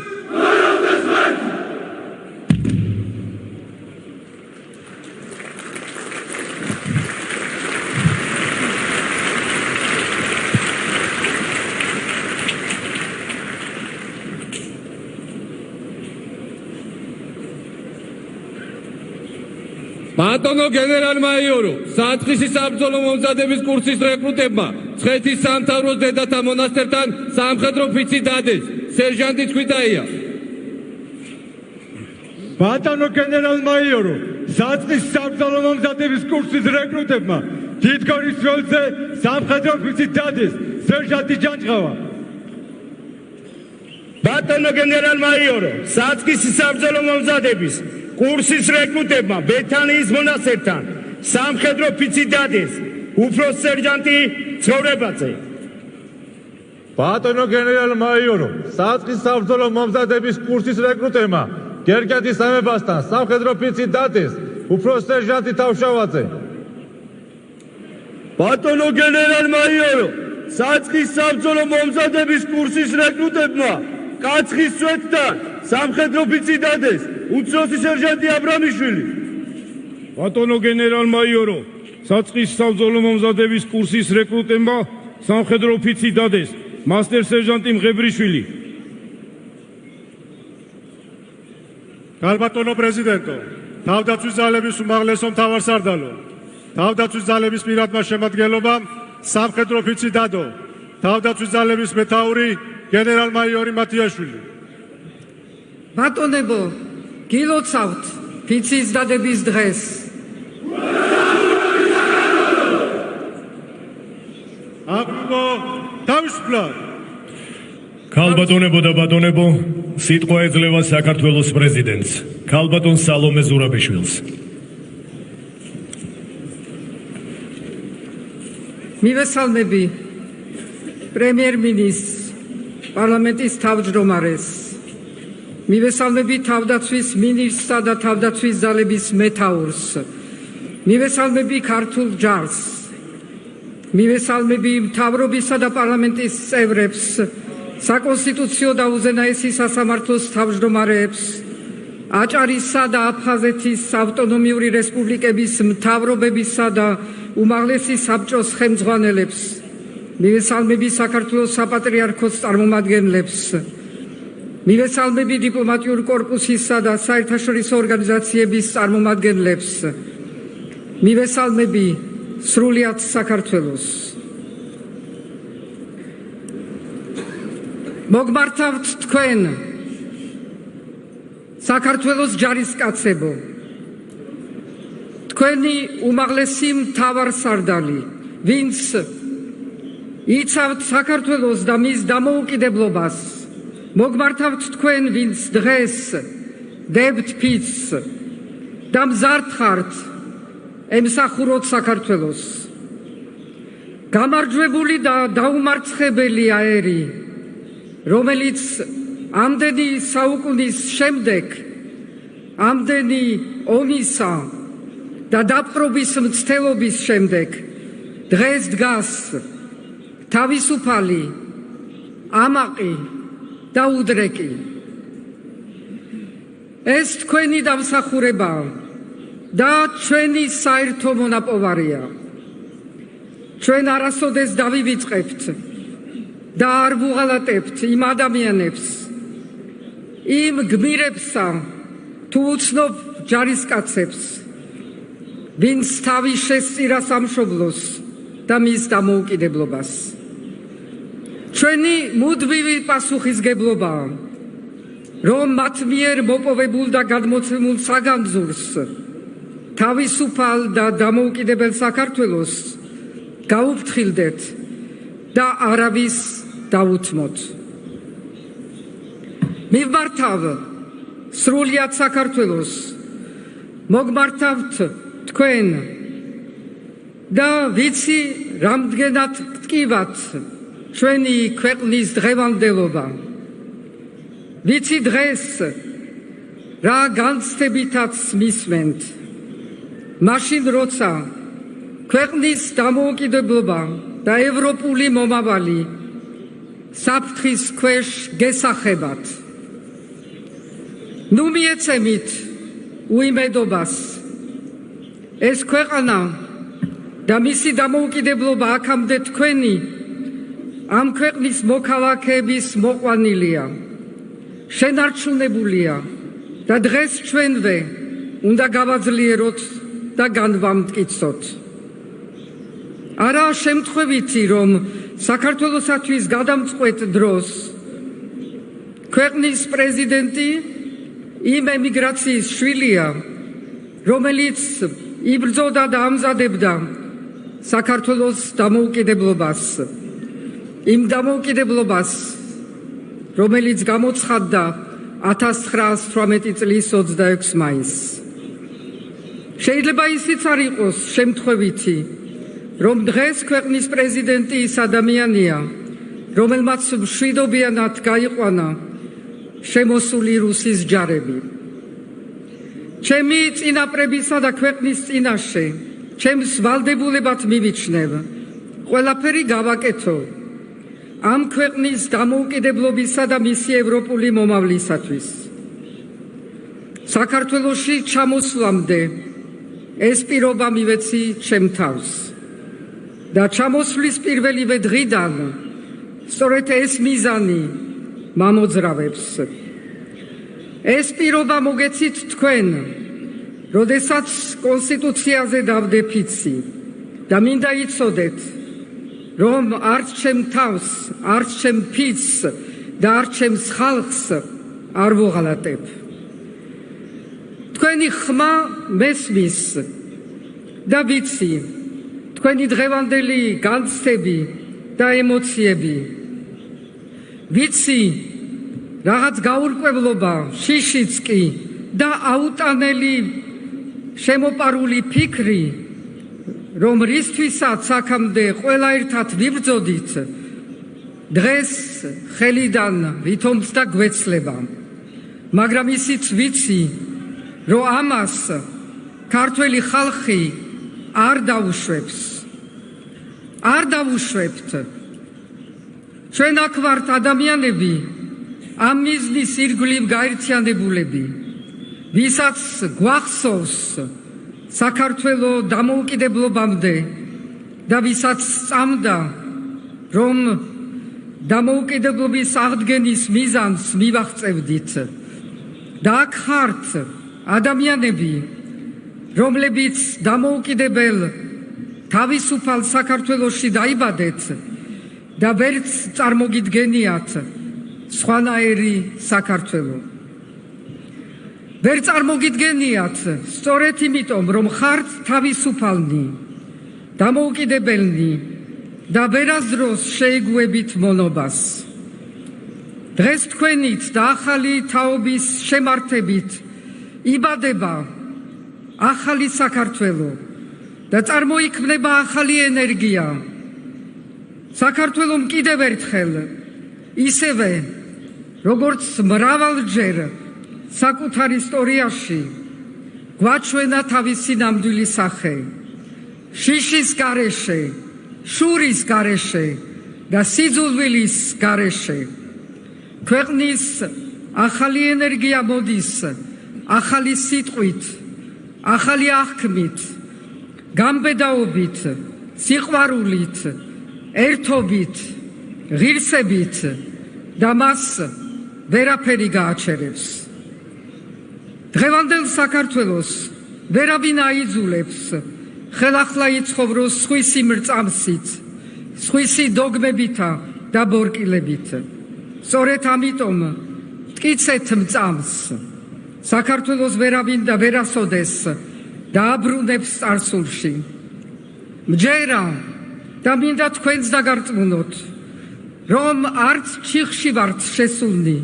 ბატონო გენერალ-მაიორო, საწყისი საბრძოლო მომზადების კურსის რეკრუტებმა მცხეთის სამთავროს დედათა მონასტერთან სამხედრო ფიცი დადეს. სერჟანტი თქვითაია. ბატონო გენერალ-მაიორო, საწყის საბრძოლო მომზადების კურსის რეკრუტებმა თითქოს ველზე სამხედრო ფიცი დადეს. სერჟანტი ჯანჯღავა. ბატონო გენერალ-მაიორო, საწყისი საბრძოლო მომზადების კურსის რეკრუტებმა ბეთანიის მონასტერთან სამხედრო ფიცი დადეს. უფროს სერჟანტი ცხოვრებაძე. ბატონო გენერალ-მაიორო, საწყის საბრძოლო მომზადების კურსის რეკრუტებმა გერგეთის სამებასთან სამხედრო ფიცი დადეს. უფროს სერჟანტი თავშავაძე. ბატონო გენერალ-მაიორო, საწყის საბრძოლო მომზადების კურსის რეკრუტებმა კაცხის წვეთთან სამხედრო ფიცი დადეს. უფროსი სერჟანტი აბრამიშვილი. ბატონო გენერალ-მაიორო, საწყის საბრძოლო მომზადების კურსის რეკრუტებმა სამხედრო ფიცი დადეს. მასტერ სერჟანტი მღებრიშვილი. გალბატონო პრეზიდენტო, თავდაცვის ძალების უმაღლესო მთავარსარდალო, თავდაცვის ძალების პირადმა შემადგენლობამ სამხედრო ფიცი დადო. თავდაცვის ძალების მეთაური გენერალ-მაიორი მათიაშვილი. ბატონებო, გილოცავთ ფიცის დადების დღეს. აბო, თავისუფლად. ქალბატონებო და ბატონებო, სიტყვა ეძლევა საქართველოს პრეზიდენტს, ქალბატონ სალომე ზურაბიშვილს. მივესალმები პრემიერ-მინისტრს, პარლამენტის თავმჯდომარეს. მივესალმები თავდაცვის მინისტრსა და თავდაცვის ძალების მეთაურს. მივესალმები ქართულ ჯარს. მივესალმები მთავრობისა და პარლამენტის წევრებს, საკონსტიტუციო და უზენაესი სასამართლოს თავმჯდომარეებს, აჭარისა და აფხაზეთის ავტონომიური რესპუბლიკების მთავრობებისა და უმაღლესი საბჭოს ხელმძღვანელებს. მივესალმები საქართველოს საპატრიარქოს წარმომადგენლებს. მივესალმები დიპლომატიურ კორპუსისა და საერთაშორისო ორგანიზაციების წარმომადგენლებს. მივესალმები სრულიად საქართველოს. მოგმართავთ თქვენ საქართველოს ჯარისკაცებო, თქვენი უმაღლესი მთავარსარდალი, ვინც იცავთ საქართველოს და მის დამოუკიდებლობას. მოგმართავთ თქვენ, ვინც დღეს დებთ ფიცს და მზარდ ხართ ემსახუროთ საქართველოს. გამარჯვებული და დაუმარცხებელი აერი, რომელიც ამდენი საუკუნის შემდეგ, ამდენი ომისა და დაპყრობის მცდელობის შემდეგ დღეს დგას თავისუფალი, ამაყი და უდრეკი. ეს თქვენი დამსახურებაა და ჩვენი საერთო მონაპოვარია. ჩვენ არასოდეს დავივიწყებთ და არ ვუღალატებთ იმ ადამიანებს, იმ გმირებსა თუ უცნობ ჯარისკაცებს, ვინც თავი შესწირა სამშობლოს და მის დამოუკიდებლობას. ჩვენი მუდმივი პასუხისგებლობაა, რომ მათ მიერ მოპოვებულ და გადმოცემულ საგანძურს თავისუფალ და დამოუკიდებელ საქართველოს გაუფრთხილდეთ და არავის დაუთმოთ. მივმართავ სრულიად საქართველოს, მოგმართავთ თქვენ და ვიცი რამდენად გტკივათ ჩვენი ქვეყნის დღევანდელობა. ვიცი დღეს რა განცდებითაც მისმენთ. მაშინ როცა ქვეყნის დამოუკიდებლობა და ევროპული მომავალი საფრთხის ქვეშ გესახებათ. ნუ მიეცემით უიმედობას. ეს ქვეყანა და მისი დამოუკიდებლობა აქამდე თქვენი ამ ქვეყნის მოქალაქეების მოყვანილია, შენარჩუნებულია და დღეს ჩვენვე უნდა გავაძლიეროთ და განვამტკიცოთ. არაა შემთხვევითი, რომ საქართველოსათვის გადამწყვეტ დროს ქვეყნის პრეზიდენტი იმ ემიგრაციის შვილია, რომელიც იბრძოდა და ამზადებდა საქართველოს დამოუკიდებლობას. იმ დამოუკიდებლობას, რომელიც გამოცხადდა 1918 წლის 26 მაისს. შეიძლება ისიც არ იყოს შემთხვევითი, რომ დღეს ქვეყნის პრეზიდენტი ის ადამიანია, რომელმაც მშვიდობიანად გაიყვანა შემოსული რუსის ჯარები. ჩემი წინაპრებისა და ქვეყნის წინაშე, ჩემს ვალდებულებად მივიჩნევ, ყველაფერი გავაკეთო ამ ქვეყნის დამოუკიდებლობისა და მისი ევროპული მომავლისათვის. საქართველოში ჩამოსვლამდე ეს პირობა მივეცი ჩემ თავს და ჩამოსვლის პირველივე დღიდან სწორედ ეს მიზანი მამოძრავებს. ეს პირობა მოგეცით თქვენ, როდესაც კონსტიტუციაზე დავდე ფიცი და მინდა იცოდეთ, რომ არც ჩემ თავს, არც ჩემ ფიცს და არც ჩემს ხალხს არ ვუღალატებ. თქვენი ხმა მესმის და ვიცი, თქვენი დღევანდელი განცდები და ემოციები. ვიცი, რაღაც გაურკვევლობა, შიშიც კი და აუტანელი შემოპარული ფიქრი, რომ რისთვისაც აქამდე ყველა ერთად ვიბრძოდით, დღეს ხელიდან ვითომც და გვეცლება. მაგრამ ისიც ვიცი, რომ ამას ქართველი ხალხი არ დაუშვებს. არ დაუშვებთ. ჩვენ აქ ვართ ადამიანები, ამ მიზნის ირგვლივ გაერთიანებულები, ვისაც გვახსოვს საქართველო დამოუკიდებლობამდე და ვისაც სწამდა, რომ დამოუკიდებლობის აღდგენის მიზანს მივაღწევდით. და აქ ხართ ადამიანები, რომლებიც დამოუკიდებელ თავისუფალ საქართველოში დაიბადეთ და ვერც წარმოგიდგენიათ სხვანაირი საქართველო. ვერ წარმოგიდგენიათ სწორედ იმიტომ, რომ ხართ თავისუფალნი, დამოუკიდებელნი და ვერასდროს შეეგუებით მონობას. დღეს თქვენით და ახალი თაობის შემართებით იბადება ახალი საქართველო და წარმოიქმნება ახალი ენერგია. საქართველომ კიდევ ერთხელ ისევე, როგორც მრავალჯერ საკუთარ ისტორიაში გვაჩვენა თავისი ნამდვილი სახე. შიშის გარეშე, შურის გარეშე და სიძულვილის გარეშე. ქვეყნის ახალი ენერგია მოდის ახალი სიტყვით, ახალი აღქმით, გამბედაობით, სიყვარულით, ერთობით, ღირსებით და მას ვერაფერი გააჩერებს. დღევანდელ საქართველოს ვერავინ აიძულებს ხელახლა იცხოვროს სხვისი მრწამსით, სხვისი დოგმებითა და ბორკილებით. სწორედ ამიტომ მტკიცეთ მწამს. საქართველოს ვერავინ და ვერასოდეს დააბრუნებს წარსულში. მჯერა და მინდა თქვენს დაგარწმუნოთ, რომ არც ჩიხში ვართ შესულნი,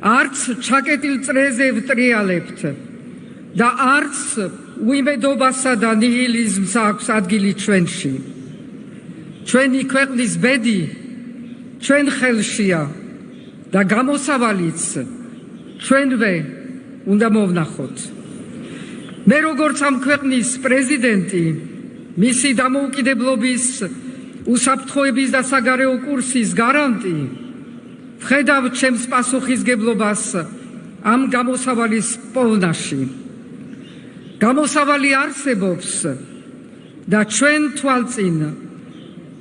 არც ჩაკეტილ წრეზე ვტრიალებთ და არც უიმედობასა და ნიჰილიზმს აქვს ადგილი ჩვენში. ჩვენი ქვეყნის ბედი ჩვენ ხელშია და გამოსავალიც ჩვენვე უნდა მოვნახოთ. მე როგორც ამ ქვეყნის პრეზიდენტი, მისი დამოუკიდებლობის, უსაფრთხოების და საგარეო კურსის გარანტი, ვხედავ ჩემს პასუხისგებლობას ამ გამოსავალის პოვნაში. გამოსავალი არსებობს და ჩვენ თვალწინ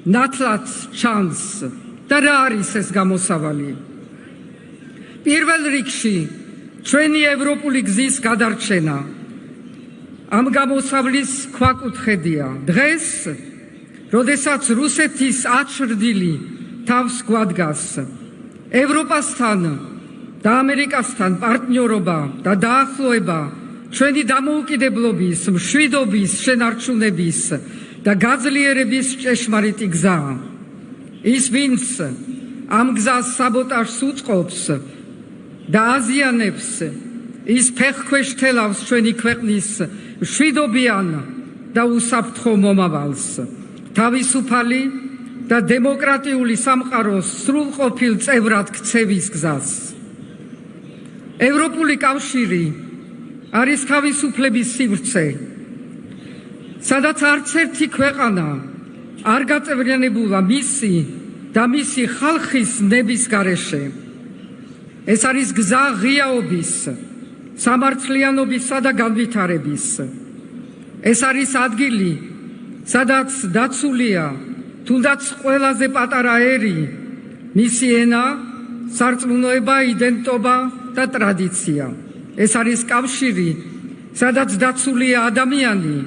ნათლად ჩანს. და რა არის ეს გამოსავალი? პირველ რიგში ჩვენი ევროპული გზის გადარჩენა. ამ გამოსავლის ქვაკუთხედია. დღეს, როდესაც რუსეთის აჩრდილი თავს გვადგას ევროპასთან და ამერიკასთან პარტნიორობა და დაახლოება ჩვენი დამოუკიდებლობის, მშვიდობის, შენარჩუნების და გაძლიერების ჭეშმარიტი გზაა. ის, ვინც ამ გზას საბოტაჟს უწყობს და აზიანებს, ის ფეხქვეშ თელავს ჩვენი ქვეყნის მშვიდობიან და უსაფრთხო მომავალს, თავისუფალი და დემოკრატიული სამყაროს სრულყოფილ წევრად ქცევის გზას. ევროპული კავშირი არის თავისუფლების სივრცე, სადაც არც ერთი ქვეყანა არ გაწევრიანებულა მისი და მისი ხალხის ნების გარეშე. ეს არის გზა ღიაობის, სამართლიანობისა და განვითარების. ეს არის ადგილი, სადაც დაცულია თუნდაც ყველაზე პატარა ერი, მისი ენა, სარწმუნოება, იდენტობა და ტრადიცია. ეს არის კავშირი, სადაც დაცულია ადამიანი,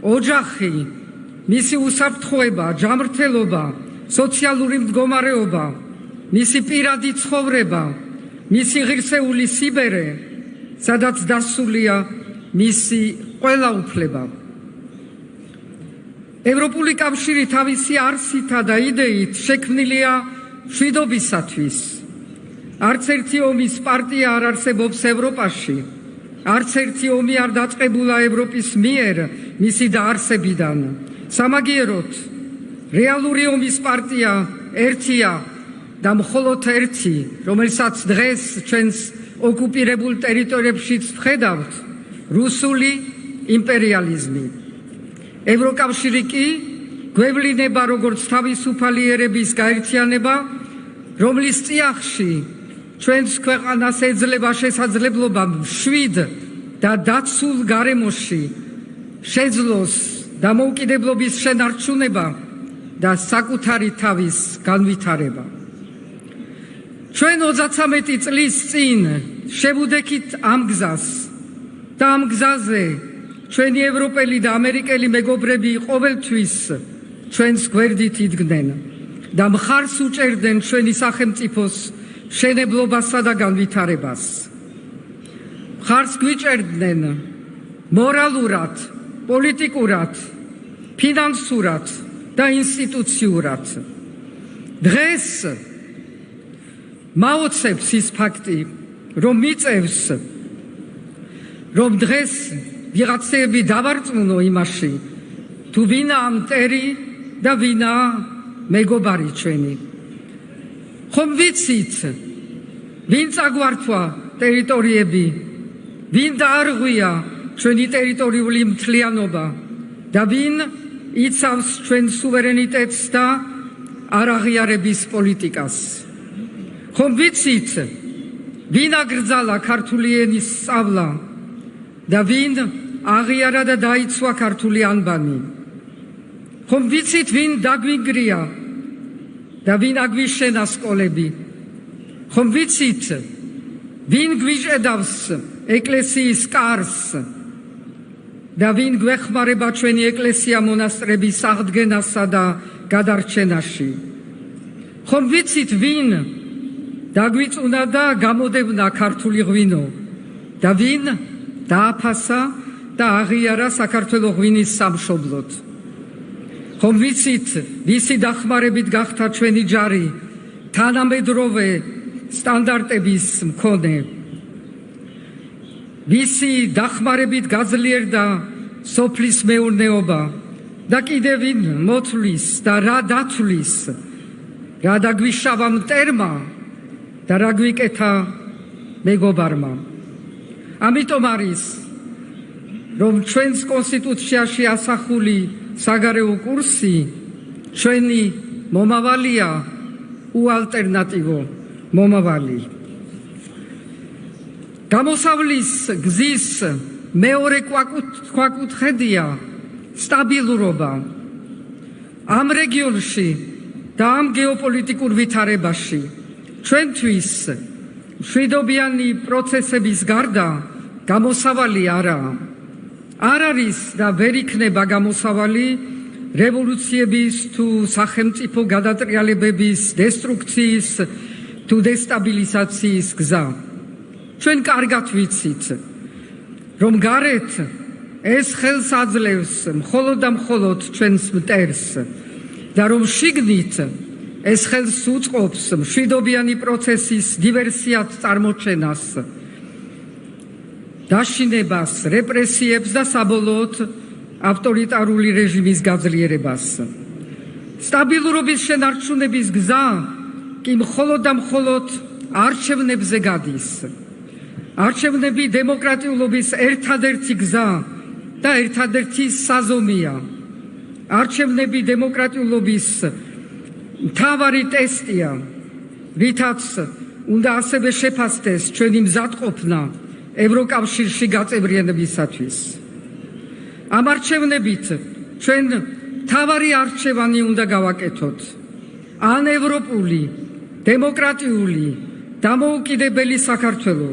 ოჯახი, მისი უსაფრთხოება, ჯანმრთელობა, სოციალური მდგომარეობა, მისი პირადი ცხოვრება, მისი ღირსეული სიბერე, სადაც დასულია მისი ყველა უფლება. ევროპული კავშირი თავისი არსითა და იდეით შექმნილია მშვიდობისათვის. არც ერთი ომის პარტია არ არსებობს ევროპაში, არც ერთი ომი არ დაწყებულა ევროპის მიერ მისი დაარსებიდან. სამაგიეროდ, რეალური ომის პარტია ერთია და მხოლოდ ერთი, რომელსაც დღეს ჩვენს ოკუპირებულ ტერიტორიებშიც ვხედავთ, რუსული იმპერიალიზმი. ევროკავშირი კი გვევლინება როგორც თავისუფალი ერების გაერთიანება, რომლის წიაღში ჩვენს ქვეყანას ეძლევა შესაძლებლობა მშვიდ და დაცულ გარემოში შეძლოს დამოუკიდებლობის შენარჩუნება და საკუთარი თავის განვითარება. ჩვენ 33 წლის წინ შევუდექით ამ გზას და ამ გზაზე ჩვენი ევროპელი და ამერიკელი მეგობრები ყოველთვის ჩვენს გვერდით იდგნენ და მხარს უჭერდნენ ჩვენი სახელმწიფოს მშენებლობასა და განვითარებას. მხარს გვიჭერდნენ მორალურად, პოლიტიკურად, ფინანსურად და ინსტიტუციურად. დღეს მაოცებს ის ფაქტი, რომ მიწევს, რომ დღეს ვიღაცები დავარწმუნო იმაში, თუ ვინაა მტერი და ვინაა მეგობარი ჩვენი. ხომ ვიცით, ვინ წაგვართვა ტერიტორიები, ვინ დაარღვია ჩვენი ტერიტორიული მთლიანობა და ვინ იცავს ჩვენ სუვერენიტეტს და არაღიარების პოლიტიკას. ხომ ვიცით, ვინ აგრძალა ქართული ენის სწავლა და ვინ აღიარა და დაიცვა ქართული ანბანი. ხომ ვიცით, ვინ დაგვინგრია და ვინ აგვიშენა სკოლები. ხომ ვიცით, ვინ გვიჭედავს ეკლესიის კარს და ვინ გვეხმარება ჩვენი ეკლესია მონასტრების აღდგენასა და გადარჩენაში. ხომ ვიცით, ვინ დაგვიწუნა და გამოდევნა ქართული ღვინო და ვინ დააფასა და აღიარა საქართველოს ღვინის სამშობლოდ. ხომ ვიცით, ვისი დახმარებით გახდა ჩვენი ჯარი თანამედროვე სტანდარტების მქონე. ვისი დახმარებით გაძლიერდა სოფლის მეურნეობა და კიდევ ვინ მოთვლის და რა დათვლის, რა დაგვიშავა მტერმა და რა გვიკეთა მეგობარმა. ამიტომ არის, რომ ჩვენს კონსტიტუციაში ასახული საგარეო კურსი ჩვენი მომავალია, უალტერნატივო მომავალი. გამოსავლის გზის მეორე ქვაკუთხედია სტაბილურობა. ამ რეგიონში და ამ გეოპოლიტიკურ ვითარებაში ჩვენთვის მშვიდობიანი პროცესების გარდა გამოსავალი არაა. არ არის და ვერ იქნება გამოსავალი რევოლუციების თუ სახელმწიფო გადატრიალებების, დესტრუქციის თუ დესტაბილიზაციის გზა. ჩვენ კარგად ვიცით, რომ გარეთ ეს ხელს აძლევს მხოლოდ და მხოლოდ ჩვენს მტერს და რომ შიგნით ეს ხელს უწყობს მშვიდობიანი პროცესის დივერსიად წარმოჩენას, დაშინებას, რეპრესიებს და საბოლოოდ ავტორიტარული რეჟიმის გაძლიერებას. სტაბილურობის შენარჩუნების გზა კი მხოლოდ და მხოლოდ არჩევნებზე გადის. არჩევნები დემოკრატიულობის ერთადერთი გზა და ერთადერთი საზომია. არჩევნები დემოკრატიულობის მთავარი ტესტია, რითაც უნდა ასევე შეფასდეს ჩვენი მზადყოფნა ევროკავშირში გაწევრიანებისათვის. ამ არჩევნებით ჩვენ მთავარი არჩევანი უნდა გავაკეთოთ. ან ევროპული, დემოკრატიული, დამოუკიდებელი საქართველო,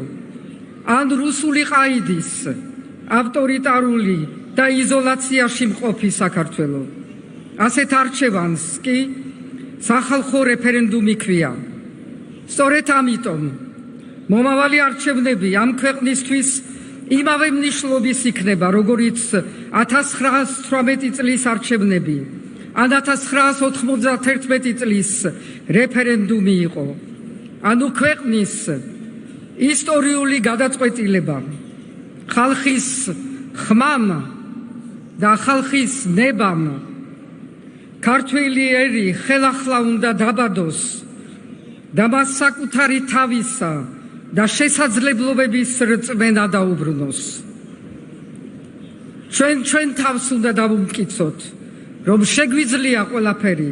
ან რუსული ყაიდის, ავტორიტარული და იზოლაციაში მყოფი საქართველო. ასეთ არჩევანს კი სახალხო რეფერენდუმი ქვია. სწორედ ამიტომ მომავალი არჩევნები ამ ქვეყნისთვის იმავე მნიშვნელობის იქნება, როგორიც 1918 წლის არჩევნები, ან 1991 წლის რეფერენდუმი იყო. ანუ ქვეყნის ისტორიული გადაწყვეტილება, ხალხის ხმამ და ხალხის ნებამ ქართველი ერი ხელახლა უნდა დაბადოს და მას საკუთარი თავისა და შესაძლებლობების რწმენა დაუბრუნოს. ჩვენ თავს უნდა დავუმტკიცოთ, რომ შეგვიძლია ყველაფერი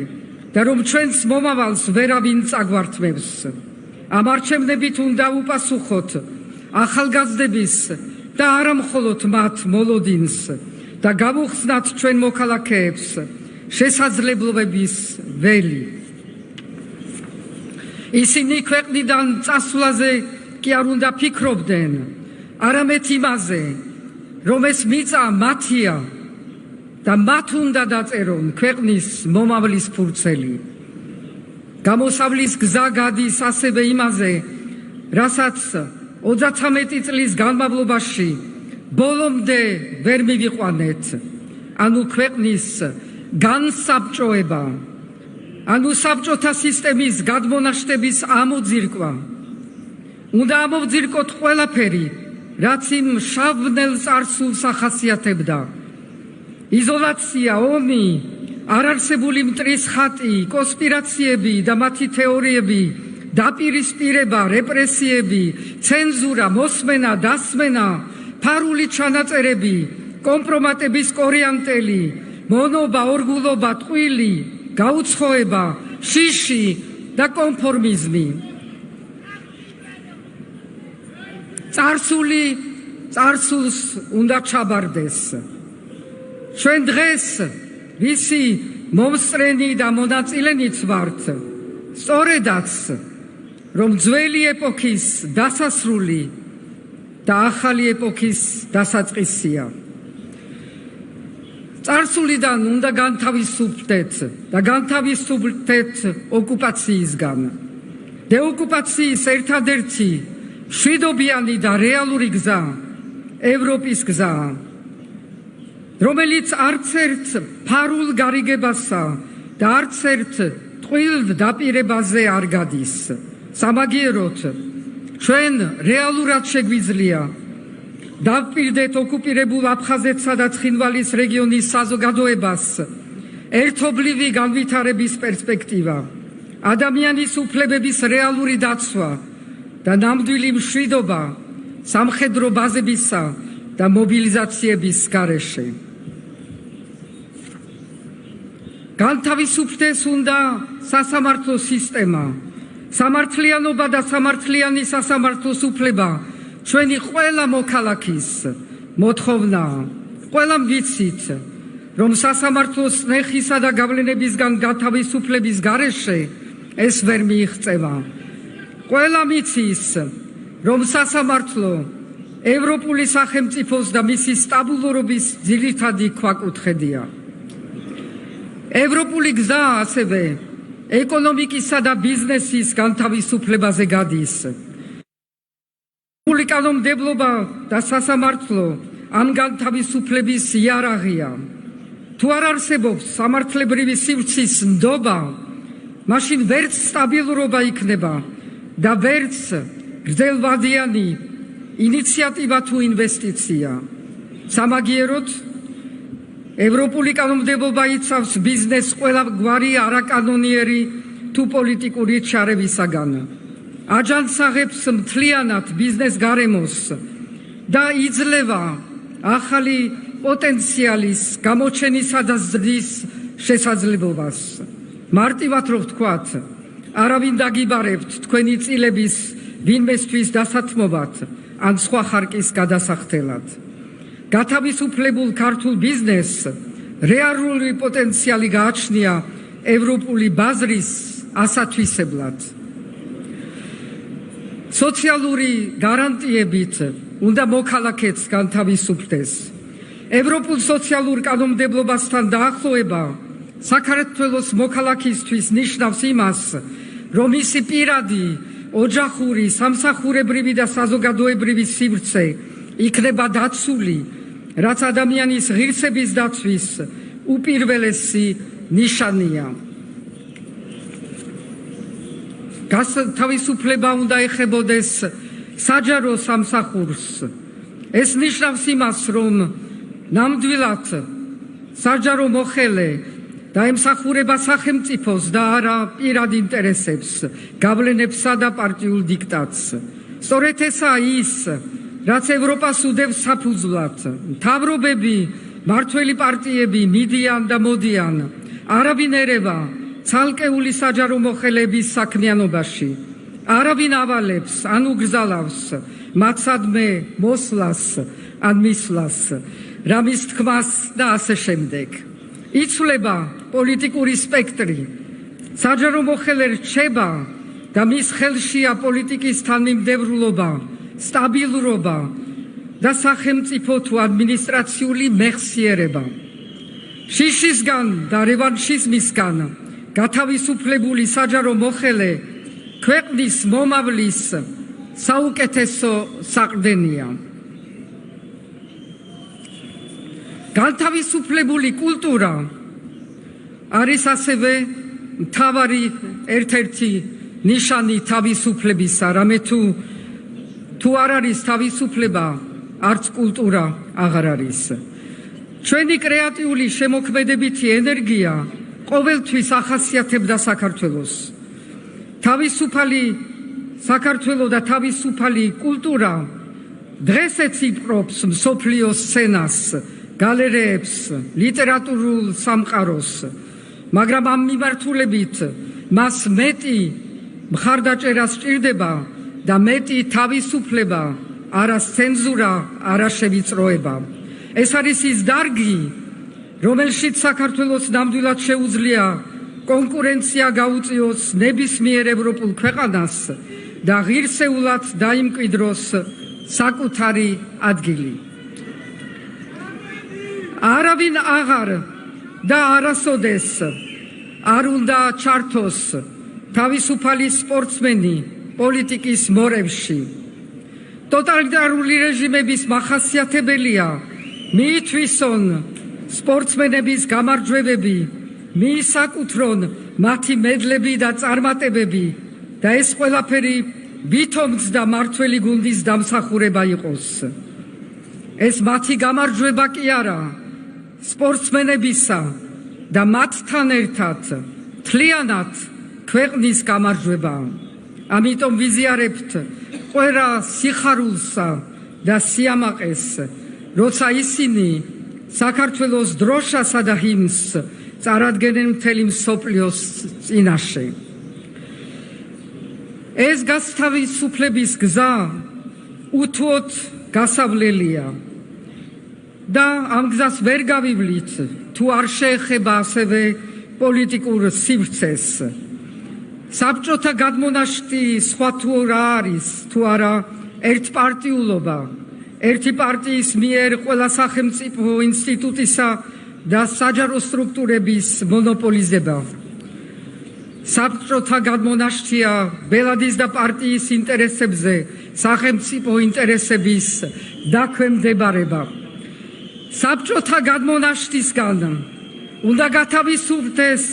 და რომ ჩვენს მომავალს ვერავინ წაგვართმევს. ამ არჩევნებით უნდა უპასუხოთ ახალგაზრდების და არა მხოლოდ მათ მოლოდინს და გავუხსნათ ჩვენ მოქალაქეებს შესაძლებლობების ველი. ისინი ქვეყნიდან წასვლაზე კი არ უნდა ფიქრობდნენ, არამედ იმაზე, რომ ეს მიწა მათია და მათ უნდა დაწერონ ქვეყნის მომავლის ფურცელი. გამოსავლის გზა გადის ასევე იმაზე, რასაც 33 წლის განმავლობაში ბოლომდე ვერ მივიყვანეთ, ანუ ქვეყნის განსაბჭოება, ანუ საბჭოთა სისტემის გადმონაშთების ამოძირკვა. უნდა ამოვძირკოთ ყველაფერი, რაც იმ შავ-ბნელ წარსულს ახასიათებდა. იზოლაცია, ომი, არარსებული მტრის ხატი, კონსპირაციები და მათი თეორიები, დაპირისპირება, რეპრესიები, ცენზურა, მოსმენა, დასმენა, ფარული ჩანაწერები, კომპრომატების კორიანტელი, მონობა, ორგულობა, ტყვილი, გაუცხოება, შიში და კონფორმიზმი. წარსულს უნდა ჩაბარდეს. ჩვენ დღეს ვისი მომსწრენი და მონაწილენიც ვართ, სწორედაც, რომ ძველი ეპოქის დასასრული და ახალი ეპოქის დასაწყისია. წარსულიდან უნდა განთავისუფლდეთ და განთავისუფლდეთ ოკუპაციისგან. დეოკუპაციის ერთადერთი მშვიდობიანი და რეალური გზა ევროპის გზაა, რომელიც არც ერთ ფარულ გარიგებასა და არც ერთ ტყუილ დაპირებაზე არ გადის. სამაგიეროდ ჩვენ რეალურად შეგვიძლია დავპირდეთ ოკუპირებულ აფხაზეთსა და ცხინვალის რეგიონის საზოგადოებას ერთობლივი განვითარების პერსპექტივა, ადამიანის უფლებების რეალური დაცვა და ნამდვილი მშვიდობა სამხედრო ბაზებისა და მობილიზაციების გარეშე. განთავისუფლდეს უნდა სასამართლო სისტემა, სამართლიანობა და სამართლიანი სასამართლოს უფლება ჩვენი ყველა მოქალაქის მოთხოვნაა. ყველამ ვიცით, რომ სასამართლოს ნეხისა და გავლენებისგან განთავისუფლების გარეშე ეს ვერ მიიღწევა. ყველამ იცის, რომ სასამართლო ევროპული სახელმწიფოს და მისი სტაბილურობის ძირითადი ქვაკუთხედია. ევროპული გზა ასევე ეკონომიკისა და ბიზნესის განთავისუფლებაზე გადის. ევროპული კანონმდებლობა და სასამართლო ამ განთავისუფლების იარაღია. თუ არ არსებობს სამართლებრივი სივრცის ნდობა, მაშინ ვერც სტაბილურობა იქნება და ვერც გრძელვადიანი ინიციატივა თუ ინვესტიცია. სამაგიეროდ ევროპული კანონმდებლობა იცავს ბიზნესს ყველა გვარი არაკანონიერი თუ პოლიტიკური ჩარევისაგან. აჯანსაღებს მთლიანად ბიზნეს გარემოს და იძლევა ახალი პოტენციალის გამოჩენისა და ზრდის შესაძლებლობას. მარტივად რო ვთქვათ, არავინ დაგიბარებთ თქვენი წილების ვინმესთვის დასათმობად ან სხვა ხარკის გადასახდელად. გათავისუფლებულ ქართულ ბიზნესს რეალური პოტენციალი გააჩნია ევროპული ბაზრის ასათვისებლად. სოციალური გარანტიებით უნდა მოქალაქეც განთავისუფლდეს. ევროპულ სოციალურ კანონმდებლობასთან დაახლოება საქართველოს მოქალაქისთვის ნიშნავს იმას, რომ მისი პირადი, ოჯახური, სამსახურებრივი და საზოგადოებრივი სივრცე იქნება დაცული, რაც ადამიანის ღირსების დაცვის უპირველესი ნიშანია. თავისუფლება უნდა ეხებოდეს საჯარო სამსახურს. ეს ნიშნავს იმას, რომ ნამდვილად საჯარო მოხელე დაემსახურება სახელმწიფოს და არა პირად ინტერესებს, გავლენებსა და პარტიულ დიქტატს. სწორედ ესაა ის, რაც ევროპას უდევს საფუძვლად. მთავრობები, მმართველი პარტიები მიდიან და მოდიან, არავინ ერევა ცალკეული საჯარო მოხელეების საქმიანობაში. არავინ ავალებს ან უგზალავს მათსადმე მოსვლას ან მისვლას, რამის თქმას და ასე შემდეგ. იცვლება პოლიტიკური სპექტრი. საჯარო მოხელე რჩება და მის ხელშია პოლიტიკის თანმიმდევრულობა, სტაბილურობა და სახელმწიფო თუ ადმინისტრაციული მეხსიერება. შიშისგან და რევანშიზმისგან გათავისუფლებული საჯარო მოხელე ქვეყნის მომავლის საუკეთესო საყრდენია. განთავისუფლებული კულტურა არის ასევე მთავარი ერთ-ერთი ნიშანი თავისუფლებისა, რამე თუ არ არის თავისუფლება, არც კულტურა აღარ არის. ჩვენი კრეატიული შემოქმედებითი ენერგია ყოველთვის ახასიათებდა საქართველოს. თავისუფალი საქართველო და თავისუფალი კულტურა დღესაც იპყრობს მსოფლიოს სცენას, გალერეებს, ლიტერატურულ სამყაროს, მაგრამ ამ მიმართულებით მას მეტი მხარდაჭერა სჭირდება და მეტი თავისუფლება, არა ცენზურა, არა შევიწროება. ეს არის ის დარგი, რომელშიც საქართველოს ნამდვილად შეუძლია კონკურენცია გაუწიოს ნებისმიერ ევროპულ ქვეყანას და ღირსეულად დაიმკვიდროს საკუთარი ადგილი. არავინ აღარ და არასოდეს არ უნდა ჩართოს თავისუფალი სპორტსმენი პოლიტიკის მორევში. ტოტალიტარული რეჟიმების მახასიათებელია მიითვისონ სპორტსმენების გამარჯვებები, მიისაკუთრონ მათი მედლები და წარმატებები და ეს ყველაფერი ვითომც და მართველი გუნდის დამსახურება იყოს. ეს მათი გამარჯვება კი არა, სპორტსმენებისა და მათთან ერთად მთლიანად ქვეყნის გამარჯვება. ამიტომ ვიზიარებთ ყველა სიხარულსა და სიამაყეს, როცა ისინი საქართველოს დროშასა და ჰიმნს წარადგენენ მთელი მსოფლიოს წინაშე. ეს განთავისუფლების გზა უთუოდ გასავლელია და ამ გზას ვერ გავივლით, თუ არ შეეხება ასევე პოლიტიკურ სივრცეს. საბჭოთა გადმონაშთი სხვა თუ რა არის, თუ არა ერთპარტიულობა, ერთი პარტიის მიერ ყველა სახელმწიფო ინსტიტუტისა და საჯარო სტრუქტურების მონოპოლიზება. საბჭოთა გადმონაშთია ბელადის და პარტიის ინტერესებზე სახელმწიფო ინტერესების დაქვემდებარება. საბჭოთა გადმონაშთისგან უნდა გათავისუფლდეს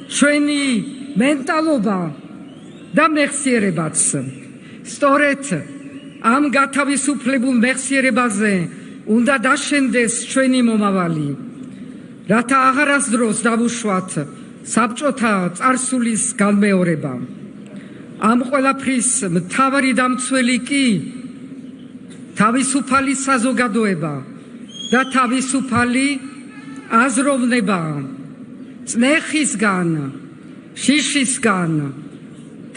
ჩვენი მენტალობა და მეხსიერებაც. სწორედ ამ გათავისუფლებულ მეხსიერებაზე უნდა დაშენდეს ჩვენი მომავალი, რათა აღარასდროს დავუშვათ საბჭოთა წარსულის განმეორება. ამ ყველაფრის მთავარი დამცველი კი თავისუფალი საზოგადოება და თავისუფალი აზროვნებაა. წნეხისგან, შიშისგან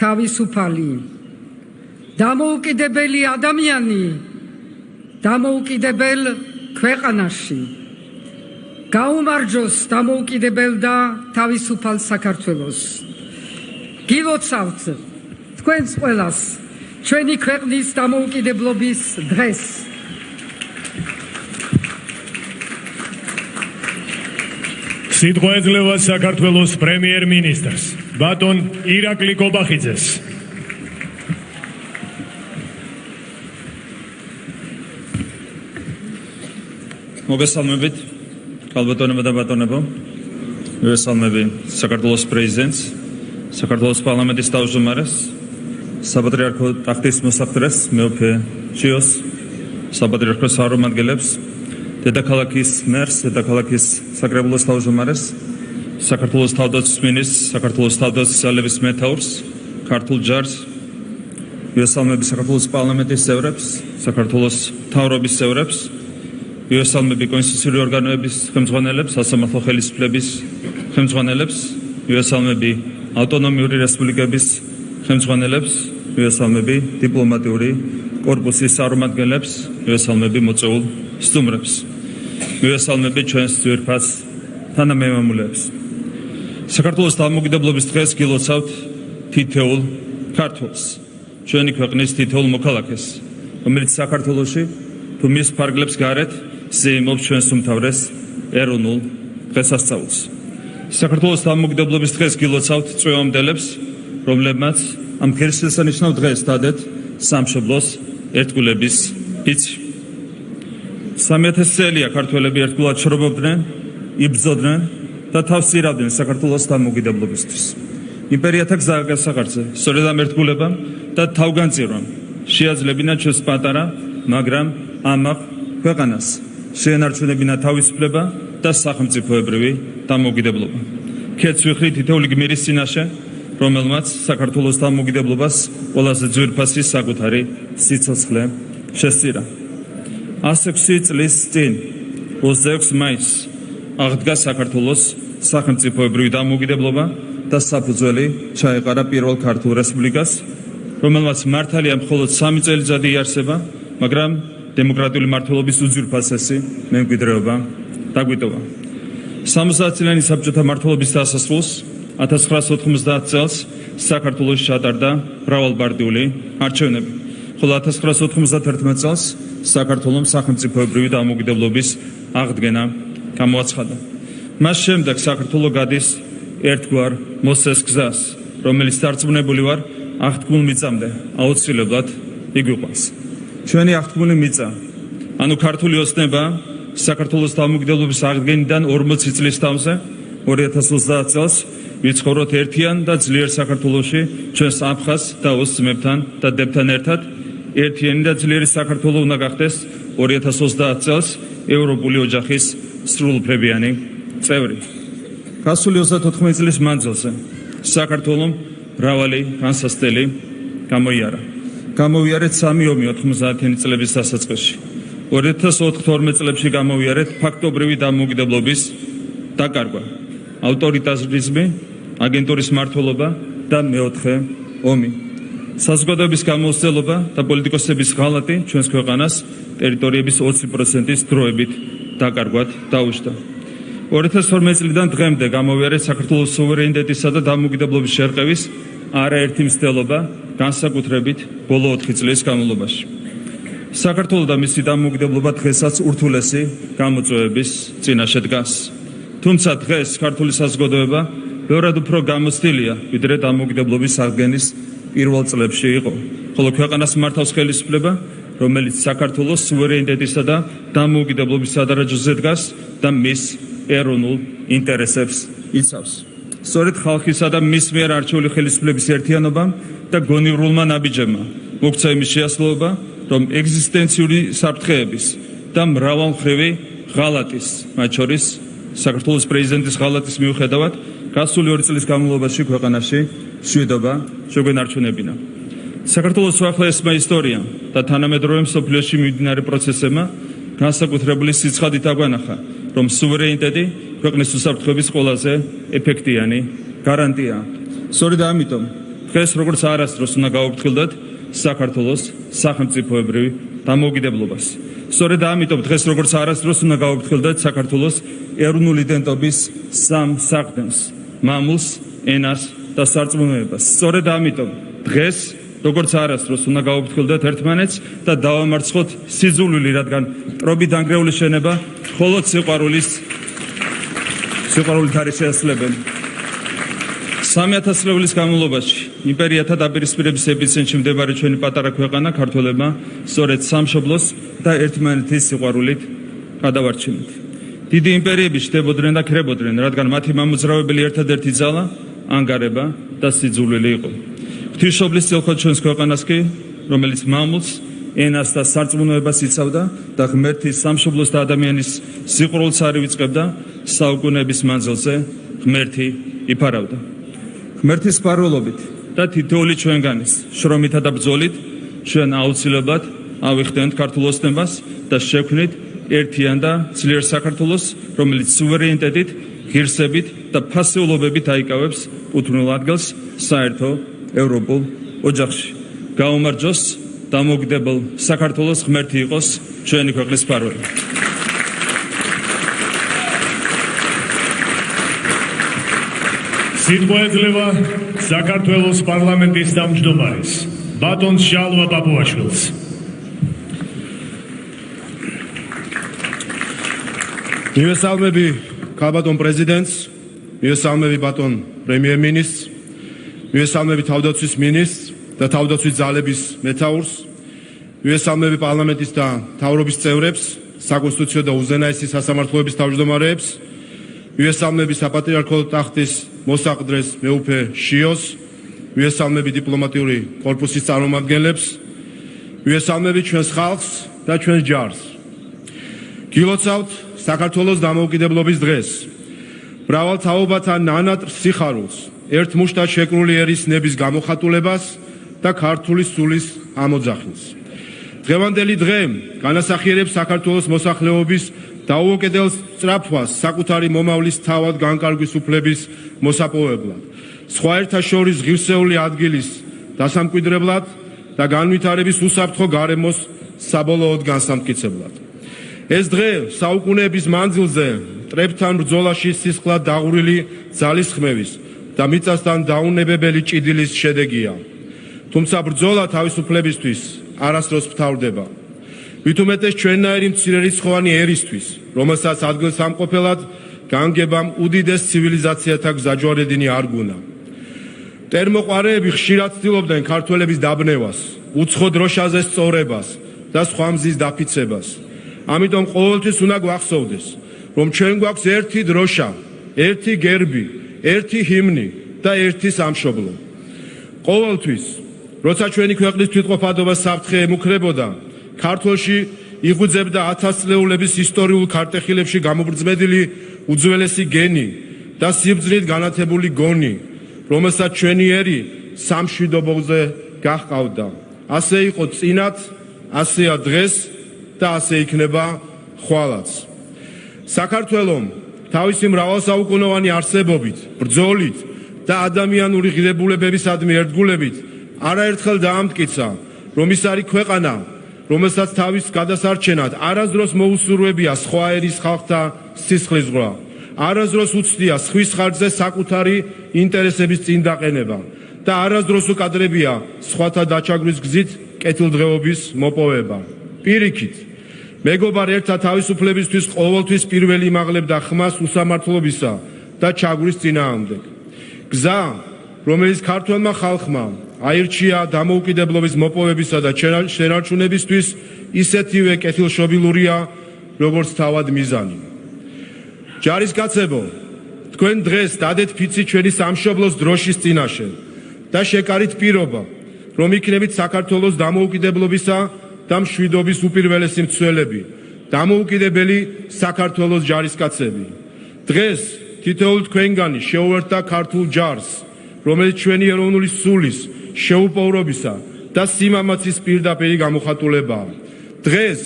თავისუფალი. დამოუკიდებელი ადამიანი დამოუკიდებელ ქვეყანაში. გაუმარჯოს დამოუკიდებელ და თავისუფალ საქართველოს. გილოცავთ თქვენს ყველას ჩვენი ქვეყნის დამოუკიდებლობის დღეს. სიტყვა ეძლევა საქართველოს პრემიერ-მინისტრს ბატონ ირაკლი კობახიძეს. მოგესალმებით, ქალბატონებო და ბატონებო. მოგესალმები საქართველოს პრეზიდენტს, საქართველოს პარლამენტის თავმჯდომარეს, საპატრიარქო ტახტის მოსახდრეს, მეუფე ჭიოს, საპატრიარქოს წარმომადგენლებს, დედაქალაქის მერს, დედაქალაქის საკრებულოს თავმჯდომარეს, საქართველოს თავდაცვის მინისტრს, საქართველოს თავდაცვის ძალების მეთაურს, ქართულ ჯარს, მოგესალმები საქართველოს პარლამენტის წევრებს, საქართველოს მთავრობის წევრებს, მოგესალმები კონსტიტუციური ორგანოების ხელმძღვანელებს, სასამართლო ხელისუფლების ხელმძღვანელებს, მოგესალმები ავტონომიური რესპუბლიკების ხელმძღვანელებს, მოგესალმები დიპლომატიური კორპუსის წარმომადგენლებს, მოგესალმები მოწვეულ სტუმრებს, მოგესალმები ჩვენს ძვირფას თანამემამულეებს. საქართველოს დამოუკიდებლობის დღეს გილოცავთ თითოეულ ქართველს, ჩვენი ქვეყნის თითოეულ მოქალაქეს, რომელიც საქართველოში თუ მის ფარგლებს გარეთ ზეიმობს ჩვენს უმთავრეს ეროვნულ დღესასწაულს. საქართველოს დამოუკიდებლობის დღეს გილოცავთ წვევამდელებს, რომლებმაც ამ ღირსშესანიშნავ დღეს დადეთ სამშობლოს ერთგულების იცი. 3,000 წელია ქართველები ერთგულად შრობობდნენ, იბრძოდნენ და თავს ირავდნენ საქართველოს დამოუკიდებლობისთვის. იმპერიათა გზაგასაღარზე სწორედ ამ ერთგულებამ და თავგანწირვამ შეაძლებინა ჩვენს პატარა, მაგრამ ამაყ ქვეყანას შეენარჩუნებინა თავისუფლება და სახელმწიფოებრივი დამოუკიდებლობა. ქეთს ვიხრი თითოეული გმირის წინაშე, რომელმაც საქართველოს დამოუკიდებლობას ყველაზე ძვირფასი საკუთარი სიცოცხლე შესწირა. 106 წლის წინ 26 მაისს აღდგა საქართველოს სახელმწიფოებრივი დამოუკიდებლობა და საფუძველი ჩაეყარა პირველ ქართულ რესპუბლიკას, რომელმაც მართალია მხოლოდ 3 წელიწადი იარსება, მაგრამ დემოკრატიული მმართველობის უძვირფასესი მემკვიდრეობა დაგვიტოვა. 70 წლიანი საბჭოთა მმართველობის დასასრულს 1990 წელს საქართველოში ჩატარდა მრავალპარტიული არჩევნები, ხოლო 1991 წელს საქართველოს სახელმწიფოებრივი დამოუკიდებლობის აღდგენა გამოაცხადა. მას შემდეგ საქართველო გადის ერთგვარ მოსეს გზას, რომელიც დარწმუნებული ვარ აღთქმულ მიწამდე აუცილებლად იგვიყვანს. ჩვენი აღთქმული მიწა, ანუ ქართული ოცნება საქართველოს დამოუკიდებლობის აღდგენიდან 40 წლის თავზე 2030 წელს ვიცხოვროთ ერთიან და ძლიერ საქართველოში ჩვენს აფხაზ და ოს ძმებთან და დებთან ერთად. ერთიანი და ძლიერი საქართველო უნდა გახდეს 2030 წელს ევროპული ოჯახის სრულუფლებიანი წევრი. გასული 34 წლის მანძილზე საქართველომ მრავალი განსასწრელი გამოიარა. გამოვიარეთ 3 ომი 90-იანი წლების დასაწყისში. 2012 წლებში გამოვიარეთ ფაქტობრივი დამოუკიდებლობის დაკარგვა, ავტორიტარიზმი, აგენტურის მმართველობა და მეოთხე ომი. საზოგადოების გამოსცემობა და პოლიტიკოსების ღალატი ჩვენს ქვეყანას ტერიტორიების 20%-ის დროებით დაკარგვად დაუშვდა. 2012 წლიდან დღემდე გამოვიარეთ საქართველოს სუვერენიტეტისა და დამოუკიდებლობის შერყევის არაერთი მცდელობა, განსაკუთრებით ბოლო 4 წლის განმავლობაში. საქართველოს და მისი დამოუკიდებლობა დღესაც ურთულესი გამოწვევების წინაშე დგას. თუმცა დღეს ქართული საზოგადოება ბევრად უფრო გამოცდილია, ვიდრე დამოუკიდებლობის აღდგენის პირველ წლებში იყო. ხოლო ქვეყანას მართავს ხელისუფლება, რომელიც საქართველოს სუვერენიტეტისა და დამოუკიდებლობის სადარაჯოზე დგას და მის ეროვნულ ინტერესებს იცავს. სწორედ ხალხისა და მის მიერ არჩეული ხელისუფლების ერთიანობამ და გონივრულმა ნაბიჯებმა მოგცა იმის შეასრულება, რომ ეგზისტენციური საფრთხეების და მრავალმხრივი ღალატის, მათ შორის საქართველოს პრეზიდენტის ღალატის მიუხედავად, გასული 2 წლის განმავლობაში ქვეყანაში მშვიდობა შეგვენარჩუნებინა. საქართველოს უახლოესმა ისტორიამ და თანამედროვე მსოფლიოში მიმდინარე პროცესებმა განსაკუთრებული სიცხადით აგვანახა, რომ სუვერენიტეტი ქვეყნის უსაფრთხოების ყველაზე ეფექტიანი გარანტია. სწორედ ამიტომ დღეს როგორც არასდროს უნდა გავუფრთხილდეთ საქართველოს სახელმწიფოებრივ დამოუკიდებლობას. სწორედ ამიტომ დღეს როგორც არასდროს უნდა გავუფრთხილდეთ საქართველოს ეროვნული იდენტობის სამ საყრდენს, მამულს, ენას და სარწმუნოებას. სწორედ ამიტომ დღეს როგორც არასდროს უნდა გავუფრთხილდეთ ერთმანეთს და დავამარცხოთ სიძულვილი, რადგან მტრობით დანგრეული შენება მხოლოდ სიყვარულით არის შესაძლებელი. 3000 წლების განმავლობაში იმპერიათა დაპირისპირების ეპიცენტრში მდებარე ჩვენი პატარა ქვეყანა ქართველებმა სწორედ სამშობლოს და ერთმანეთის სიყვარულით გადავარჩინეთ. დიდი იმპერიები შდებოდნენ და ქრებოდნენ, რადგან მათი მამოძრავებელი ერთადერთი ძალა ანგარება და სიძულვილი იყო. ღვთისმშობლის წილქოთ ჩვენს ქვეყანას კი, რომელიც მამულს, ენას და სარწმუნოებას იცავდა და ღმერთის სამშობლოს და ადამიანის სიყვარულს არივიწყებდა, საუკუნეების მანძილზე ღმერთი იფარავდა. ღმერთის სპარველობით და თითოეული ჩვენგანის შრომითა და ბრძოლით ჩვენ აუცილებლად ავიხდენთ ქართულ ოცნებას და შევქმნით ერთიან და ძლიერ საქართველოს, რომელიც სუვერენიტეტით, ღირსებით და ფასეულობებით აიკავებს კუთვნილ ადგილს საერთო ევროპულ ოჯახში. გაუმარჯოს დამოუკიდებელ საქართველოს, ღმერთი იყოს ჩვენი ქვეყნის სპარველი. სიტყვა ეძლევა საქართველოს პარლამენტის თავმჯდომარეს ბატონ შალვა ბაბუაშვილს. მივესალმები ქალბატონ პრეზიდენტს, მივესალმები ბატონ პრემიერ-მინისტრს, მივესალმები თავდაცვის მინისტრს და თავდაცვის ძალების მეთაურს, მივესალმები პარლამენტის და მთავრობის წევრებს, საკონსტიტუციო და უზენაესი სასამართლოების თავმჯდომარეებს, მივესალმები საპატრიარქო ტახტის მოსაყდრეს მეუფე შიოს, მივესალმები დიპლომატიური კორპუსის წარმომადგენლებს, მივესალმები ჩვენს ხალხს და ჩვენს ჯარს. გილოცავთ საქართველოს დამოუკიდებლობის დღეს. მრავალ თაობათა ნანატრ სიხარულს, ერთ მუშტად შეკრული ერის ნების გამოხატულებას და ქართული სულის ამოძახინს. დღევანდელი დღე განასახიერებს საქართველოს მოსახლეობის დაუოკედეს სწრაფვას საკუთარი მომავლის თავად განკარგვის უფლების მოსაპოვებლად, სხვა ერთაშორის ღირსეული ადგილის დასამკვიდრებლად და განვითარების უსაფრთხო გარემოს საბოლოოდ განსამტკიცებლად. ეს დღე საუკუნეების მანძილზე მტრებთან ბრძოლაში სისხლად დაღვრილი ძალისხმევის და მიწასთან დაუნებებელი ჭიდილის შედეგია. თუმცა ბრძოლა თავისუფლებისთვის არასდროს მთავრდება. ვით უმეტეს ჩვენნაირი მცირერიცხოვანი ერისთვის, რომელსაც ადგილსამყოფელად განგებამ უდიდეს ცივილიზაციათა გზაჯვარედინი არ გუნა. მტერმოყვარეები ხშირად ცდილობდნენ ქართველების დაბნევას, უცხო დროშაზე სწორებას და სხვა მზის დაფიცებას. ამიტომ ყოველთვის უნდა გვახსოვდეს, რომ ჩვენ გვაქვს ერთი დროშა, ერთი გერბი, ერთი ჰიმნი და ერთი სამშობლო. ყოველთვის, როცა ჩვენი ქვეყნის თვითყოფადობა საფრთხე ემუქრებოდა, ქართლში იღუძებდა 1000 წლეულების ისტორიულ ქარტეხილებში გამობრძმედილი უძველესი გენი და სიბრძნით განათებული გონი, რომელსაც ჩვენი ერი სამშვიდობოზე გაჰყავდა. ასე იყო წინათ, ასეა დღეს და ასე იქნება ხვალაც. საქართველომ თავისი მრავალსაუკუნოვანი არსებობით, ბრძოლით და ადამიანური ღირებულებებისადმი ერთგულებით არაერთხელ დაამტკიცა, რომ ის არის ქვეყანა, რომელსაც თავის გადასარჩენად არასდროს მოუსურვებია სხვა ერის ხალხთა სისხლისღვრა, არასდროს უცდია სხვის ხარჯზე საკუთარი ინტერესების წინ დაყენება და არასდროს უკადრებია სხვათა დაჩაგვის გზით კეთილდღეობის მოპოვება. პირიქით მეგობარ ერთად თავისუფლებისთვის ყოველთვის პირველი იმაღლებდა ხმას უსამართლობისა და ჩაგვრის წინააღმდეგ. გზა, რომელიც ქართველმა ხალხმა აირჩია დამოუკიდებლობის მოპოვებისა და შენარჩუნებისთვის, ისეთივე კეთილშობილურია, როგორც თავად მიზანი. ჯარისკაცებო, თქვენ დღეს დადეთ ფიცი ჩვენი სამშობლოს დროშის წინაშე და შეკარით პირობა, რომ იქნებით საქართველოს დამოუკიდებლობისა და მშვიდობის უპირველესი მცველები, დამოუკიდებელი საქართველოს ჯარისკაცები. დღეს თითოეული თქვენგანი შეუერთდა ქართულ ჯარს, რომელიც ჩვენი ეროვნული სულის, შეუპოვრობისა და სიმამაცის პირდაპირი გამოხატულებაა. დღეს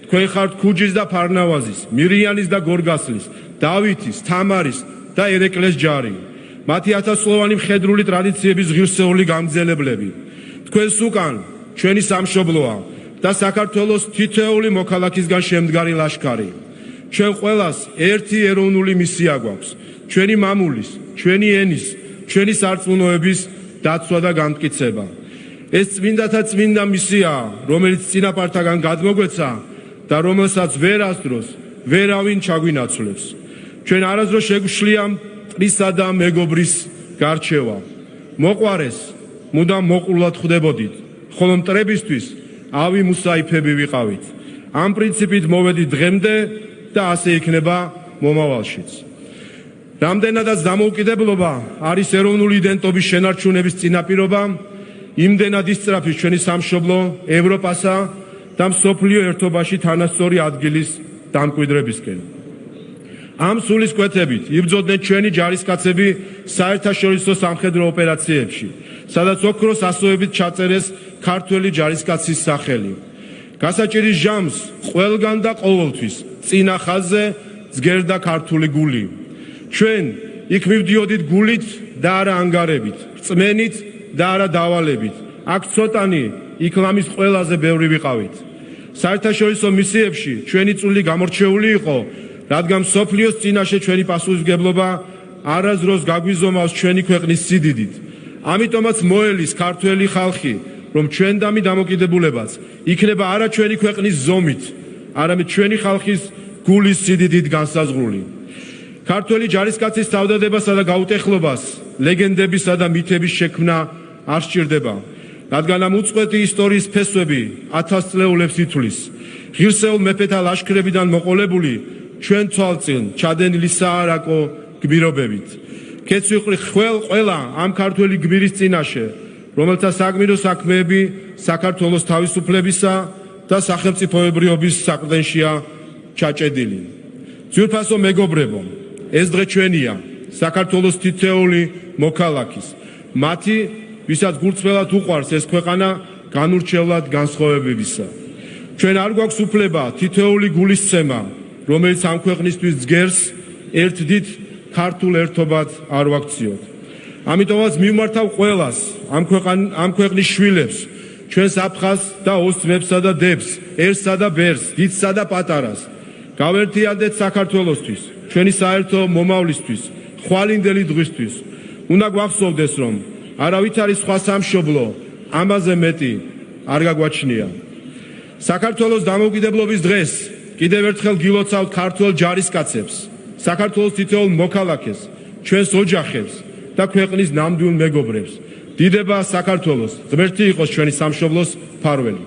თქვენ ხართ ქუჯის და ფარნავაზის, მირიანის და გორგასლის, დავითის, თამარის და ერეკლეს ჯარი. მათი ათასწლოვანი მხედრული ტრადიციების ღირსეული გამგზელებლები. თქვენს უკან ჩვენი სამშობლოა და საქართველოს თითოეული მოქალაქისგან შემდგარი ლაშქარი. ჩვენ ყველას ერთი ეროვნული მისია გვაქვს. ჩვენი მამულის, ჩვენი ენის, ჩვენი სარწმუნოების დაცვა და განმტკიცება. ეს წმინდათა წმინდა მისიაა, რომელიც წინაპართაგან გადმოგვეცა და რომელსაც ვერასდროს ვერავინ ჩაგვინაცვლებს. ჩვენ არასდროს შეგვშლია მტრისა და მეგობრის გარჩევა. მოყვარეს, მუდამ მოყრულად ხვდებოდით, ხოლო მტრებისთვის ავი მუსაიფები ვიყავით. ამ პრინციპით მოვედით დღემდე და ასე იქნება მომავალშიც. რამდენადაც დამოუკიდებლობა არის ეროვნული იდენტობის შენარჩუნების წინაპირობა, იმდენად ისწრაფის ჩვენი სამშობლო ევროპასა და მსოფლიო ერთობაში თანასწორი ადგილის დამკვიდრებისკენ. ამ სულისკვეთებით იბრძოდნენ ჩვენი ჯარისკაცები საერთაშორისო სამხედრო ოპერაციებში, სადაც ოქროს ასოებით ჩაწერეს ქართველი ჯარისკაცის სახელი. გასაჭირის ჟამს ყველგან და ყოველთვის წინა ხაზზე ძგერდა ქართული გული. ჩვენ იქ მივდიოდით გულით და არა ანგარებით, რწმენით და არა დავალებით. აქ ცოტანი, იქ ლამის ყველაზე ბევრი ვიყავით. საერთაშორისო მისიებში ჩვენი წვლილი გამორჩეული იყო, რადგან მსოფლიოს წინაშე ჩვენი პასუხისმგებლობა არასდროს გაგვიზომავს ჩვენი ქვეყნის სიდიდით. ამიტომაც მოელის ქართველი ხალხი, რომ ჩვენდამი დამოკიდებულებაც იქნება არა ჩვენი ქვეყნის ზომით, არამედ ჩვენი ხალხის გულის სიდიდით განსაზღვრული. ქართველი ჯარისკაცის თავდადებასა და გაუტეხლობას ლეგენდებისა და მითების შექმნა არ სჭირდება, რადგან ამ უწყვეტი ისტორიის ფესვები 1000 წლეულებს ითვლის. ღირსეულ მეფეთა ლაშქრებიდან მოყოლებული ჩვენ თვალწინ ჩადენილი საარაკო გმირობებით. ქეცვიყრი ყველა ამ ქართველი გმირის წინაშე, რომელთა საგმირო საქმეები საქართველოს თავისუფლებისა და სახელმწიფოებრიობის საყრდენშია ჩაჭედილი. ძვირფასო მეგობრებო, ეს დღე ჩვენია, საქართველოს თითოეული მოქალაქის, მათი, ვისაც გულწრფელად უყვარს ეს ქვეყანა განურჩევლად განსხვავებებისა. ჩვენ არ გვაქვს უფლება თითოეული გულისცემა, რომელიც ამ ქვეყნისთვის ძგერს, ერთ დიდ ქართულ ერთობად არ ვაქციოთ. ამიტომაც მივმართავ ყველას, ამ ქვეყნის შვილებს, ჩვენს აფხაზს და ოსმებსა და დებს, ერთსა და ბერს, დიდსა და პატარას. გავერთიანდეთ საქართველოსთვის, ჩვენი საერთო მომავლისთვის, ხვალინდელი დღისთვის. უნდა გვახსოვდეს, რომ არავითარი სხვა სამშობლო ამაზე მეტი არ გაგვაჩნია. საქართველოს დამოუკიდებლობის დღეს კიდევ ერთხელ გილოცავთ ქართველ ჯარისკაცებს, საქართველოს თითოეულ მოქალაქეს, ჩვენს ოჯახებს და ქვეყნის ნამდვილ მეგობრებს. დიდება საქართველოს, ღმერთი იყოს ჩვენი სამშობლოს მფარველი.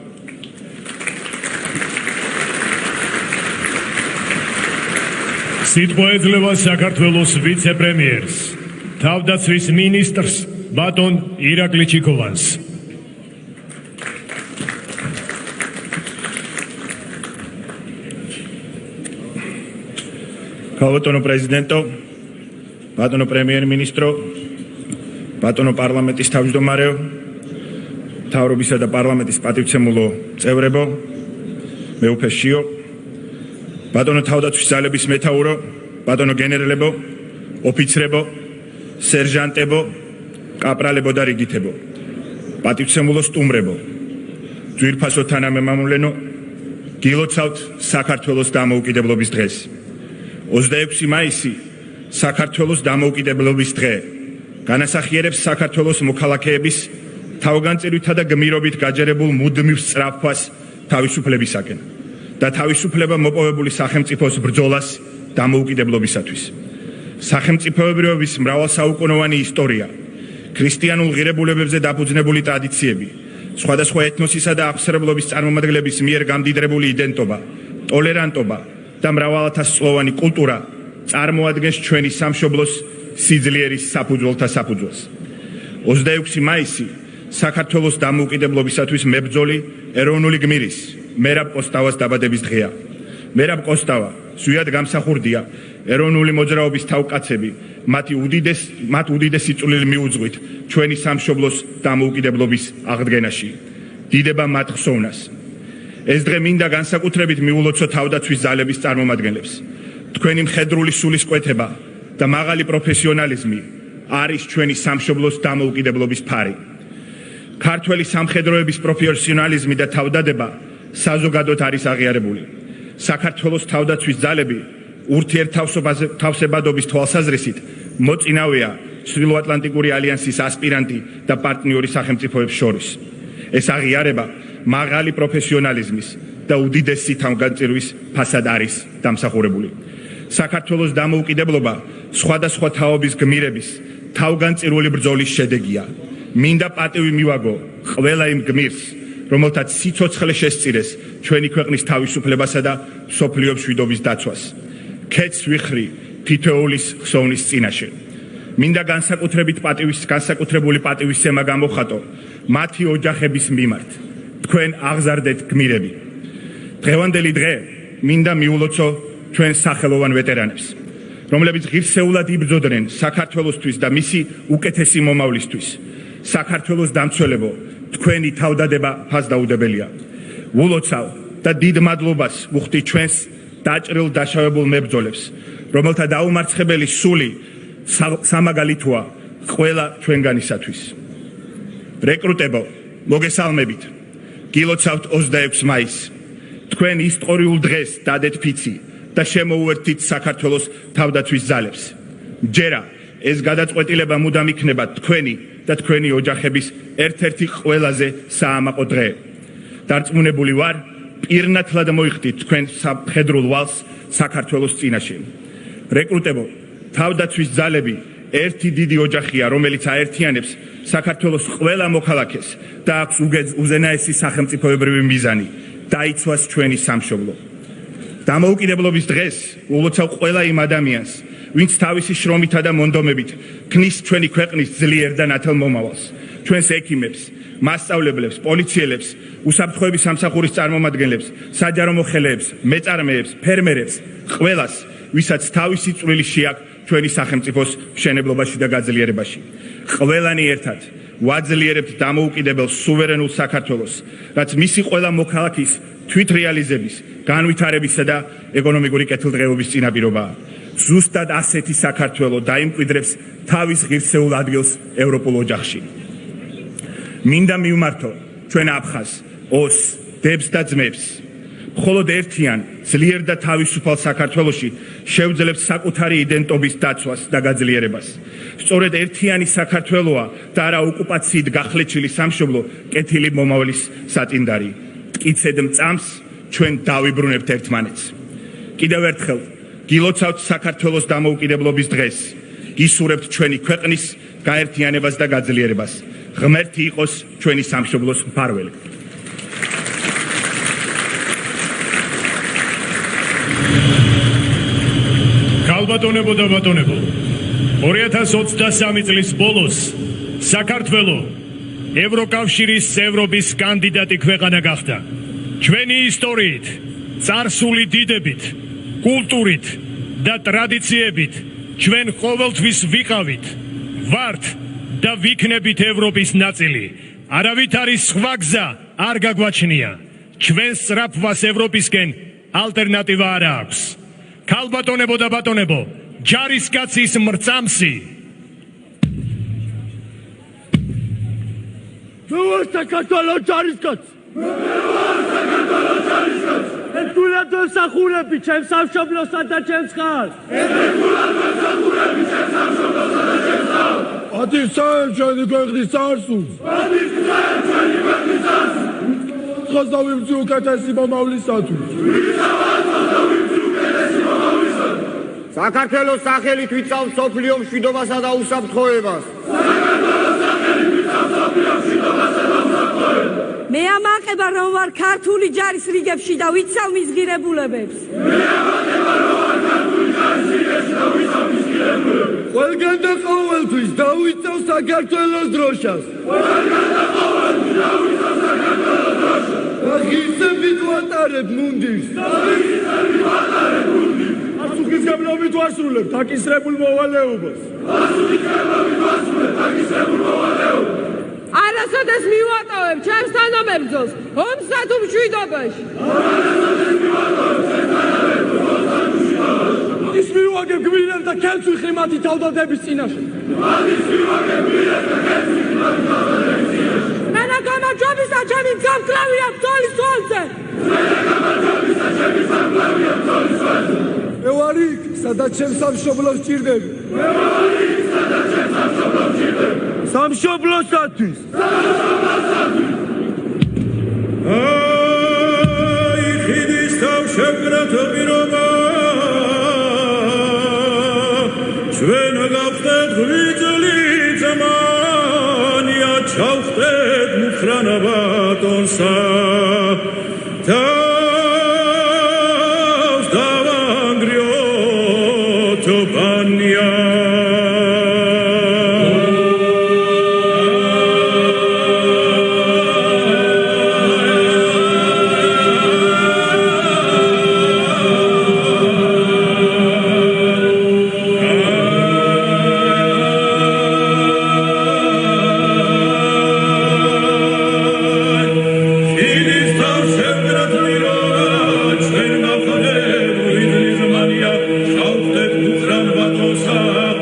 სიტყვა ეძლევა საქართველოს ვიცე-პრემიერს, თავდაცვის მინისტრს ბატონ ირაკლი ჩიქოვანს. ბატონო პრეზიდენტო, ბატონო პრემიერ-მინისტრო, ბატონო პარლამენტის თავმჯდომარეო, მთავრობისა და პარლამენტის პატივცემულო წევრებო, მეუფე შიო, ბატონო თავდაცვის ძალების მეთაურო, ბატონო გენერალებო, ოფიცრებო, სერჟანტებო, კაპრალებო და რიგითებო, პატივცემულო სტუმრებო, ძვირფასო თანამემამულენო, გილოცავთ საქართველოს დამოუკიდებლობის დღეს. 26 მაისი საქართველოს დამოუკიდებლობის დღე განასახიერებს საქართველოს მოქალაქეების თავგანწირვითა და გმირობით გაჯერებულ მუდმივ სწრაფვას თავისუფლებისაკენ და თავისუფლება მოპოვებული სახელმწიფოს ბრძოლას დამოუკიდებლობისათვის. სახელმწიფოებრიობის მრავალსაუკუნოვანი ისტორია, ქრისტიანულ ღირებულებებზე დაფუძნებული ტრადიციები, სხვადასხვა ეთნოსისა და აღმსარებლობის წარმომადგენლების მიერ გამდიდრებული იდენტობა, ტოლერანტობა და მრავალათასწლოვანი კულტურა წარმოადგენს ჩვენი სამშობლოს სიძლიერის საფუძველთა საფუძველს. 26 მაისი საქართველოს დამოუკიდებლობისათვის მებრძოლი ეროვნული გმირის მერაბ კოსტავას დაბადების დღეა. მერაბ კოსტავა ზვიად გამსახურდია ეროვნული მოძრაობის თავკაცები მათ უდიდესი წვლილი მიუძღვით ჩვენი სამშობლოს დამოუკიდებლობის აღდგენაში. დიდება მათ ხსოვნას. ეს დღე მინდა განსაკუთრებით მიულოცო თავდაცვის ძალების წარმომადგენლებს. თქვენი მხედრული სულისკვეთება და მაღალი პროფესიონალიზმი არის ჩვენი სამშობლოს დამოუკიდებლობის ფარი. ქართველი სამხედროების პროფესიონალიზმი და თავდადება საზოგადოდ არის აღიარებული. საქართველოს თავდაცვის ძალები ურთიერთთავსებადობის თვალსაზრისით მოწინავეა ჩრდილოატლანტიკური ალიანსის ასპირანტი და პარტნიორი სახელმწიფოებს შორის. ეს აღიარება მაღალი პროფესიონალიზმის და უდიდესი თავგანწირვის ფასად არის დამსახურებული. საქართველოს დამოუკიდებლობა სხვადასხვა თაობის გმირების თავგანწირული ბრძოლის შედეგია. მინდა პატივი მივაგო ყველა იმ გმირს, რომელთაც სიცოცხლე შესწირეს ჩვენი ქვეყნის თავისუფლებასა და მსოფლიო მშვიდობის დაცვას. ქეთს ვიხრი თითოეულის ხსოვნის წინაშე. მინდა განსაკუთრებული პატივისცემა გამოხატო მათი ოჯახების მიმართ. თქვენ აღზარდეთ გმირები. დღევანდელი დღე მინდა მიულოცო ჩვენ სახელოვან ვეტერანებს, რომლებიც ღირსეულად იბრძოდნენ საქართველოსთვის და მისი უკეთესი მომავლისთვის. საქართველოს დამცველებო, თქვენი თავდადება ფასდაუდებელია. ვულოცავ და დიდ მადლობას ვუხდი ჩვენს დაჭრილ დაშავებულ მებრძოლებს, რომელთა დაუმარცხებელი სული სამაგალითოა ყველა ჩვენგანისათვის. რეკრუტებო, მოგესალმებით. გილოცავთ 26 მაისს. თქვენ ისტორიულ დღეს დადეთ ფიცი და შემოუერთდით საქართველოს თავდაცვის ძალებს. ჯერა ეს გადაწყვეტილება მუდამ იქნება თქვენი და თქვენი ოჯახების ერთ-ერთი ყველაზე საამაყო დღე. დარწმუნებული ვარ, პირნათლად მოიხდით თქვენ სამხედრულ ვალს საქართველოს წინაშე. რეკრუტებო, თავდაცვის ძალები ერთი დიდი ოჯახია, რომელიც აერთიანებს საქართველოს ყველა მოქალაქეს და აქვს უზენაესი სახელმწიფოებრივი მიზანი დაიცვას ჩვენი სამშობლო. დამოუკიდებლობის დღეს ულოცავ ყველა იმ ადამიანს, ვინც თავისი შრომითა და მონდომებით ქმნის ჩვენი ქვეყნის ძლიერ და ნათელ მომავალს. ჩვენს ექიმებს, მასწავლებლებს, პოლიციელებს, უსაფრთხოების სამსახურის წარმომადგენლებს, საჯარო მოხელეებს, მეწარმეებს, ფერმერებს, ყველას, ვისაც თავისი წვლილი შეაქვს ჩვენი სახელმწიფოს მშენებლობაში და გაძლიერებაში. ყველანი ერთად ვაძლიერებთ დამოუკიდებელ სუვერენულ საქართველოს, რაც მისი ყველა მოქალაქის თვითრეალიზების, განვითარებისა და ეკონომიკური კეთილდღეობის წინაპირობაა. ზუსტად ასეთი საქართველო დაიმკვიდრებს თავის ღირსეულ ადგილს ევროპულ ოჯახში. მინდა მივმართო ჩვენ აფხაზ, ოს, დებს და ძმებს. მხოლოდ ერთიან, ძლიერ და თავისუფალ საქართველოში შევძლებთ საკუთარი იდენტობის დაცვას და გაძლიერებას. სწორედ ერთიანი საქართველოა და არა ოკუპაციით გახლეჩილი სამშობლო კეთილი მომავლის საწინდარი. მტკიცედ მწამს ჩვენ დავიბრუნებთ ერთმანეთს. კიდევ ერთხელ გილოცავთ საქართველოს დამოუკიდებლობის დღეს. გისურვებთ ჩვენი ქვეყნის გაერთიანებას და გაძლიერებას. ღმერთი იყოს ჩვენი სამშობლოს მფარველი. ქალბატონებო და ბატონებო, 2023 წლის ბოლოს საქართველო ევროკავშირის წევრობის კანდიდატი ქვეყანა გახდა. ჩვენი ისტორიით, წარსული დიდებით, კულტურით და ტრადიციებით ჩვენ ყოველთვის ვიყავით, ვართ და ვიქნებით ევროპის ნაწილი. არავით არის სხვა გზა არ გაგვაჩნია. ჩვენს სწრაფვას ევროპისკენ ალტერნატივა არ აქვს. ქალბატონებო და ბატონებო, ჯარისკაცის მრწამსი. თუ ვარ საქართველოს ჯარისკაცი. ერთგულად ვსახურები ჩემს სამშობლოსა და ჩემს ხალხს. პატივსცემ ჩვენი ქვეყნის წარსულს. სამართლოს და ვიბრძვი უკეთესი მომავლისათვის. საქართველოს სახელით ვიწავ მსოფლიო მშვიდობასა და უსაფრთხოებას. მე ამაყება რომ ვარ ქართული ჯარის რიგებში და ვიცავ მის ღირებულებებს. ყველგან და ყოველთვის დავიცავ საქართველოს დროშას. აღიზებით ვატარებ მუნდირს. პასუხისმგებლობით ვასრულებ დაკისრებულ მოვალეობას. არასოდეს მივატოვებ ჩემს თანამებრძოლს ომსა თუ მშვიდობაში. ის მივაგებ გვირაბ და ქელს ვიხრი მათი თავდადების წინაშე. მენა გამარჯვებისა ჩემი გამკლავია ბრძოლის თვალზე. მე ვარ იქ, სადაც ჩემს სამშობლოს ჭირდები. სამშობლოსათვის. აი ხიდის თავშეკრათ პირობა ჩვენ გავხდეთ ღვიძლი ზამანია ჩავხდეთ მუხრანა ბატონსა თავს დავანგრიოთ ბანია Schautet Buchran Batosa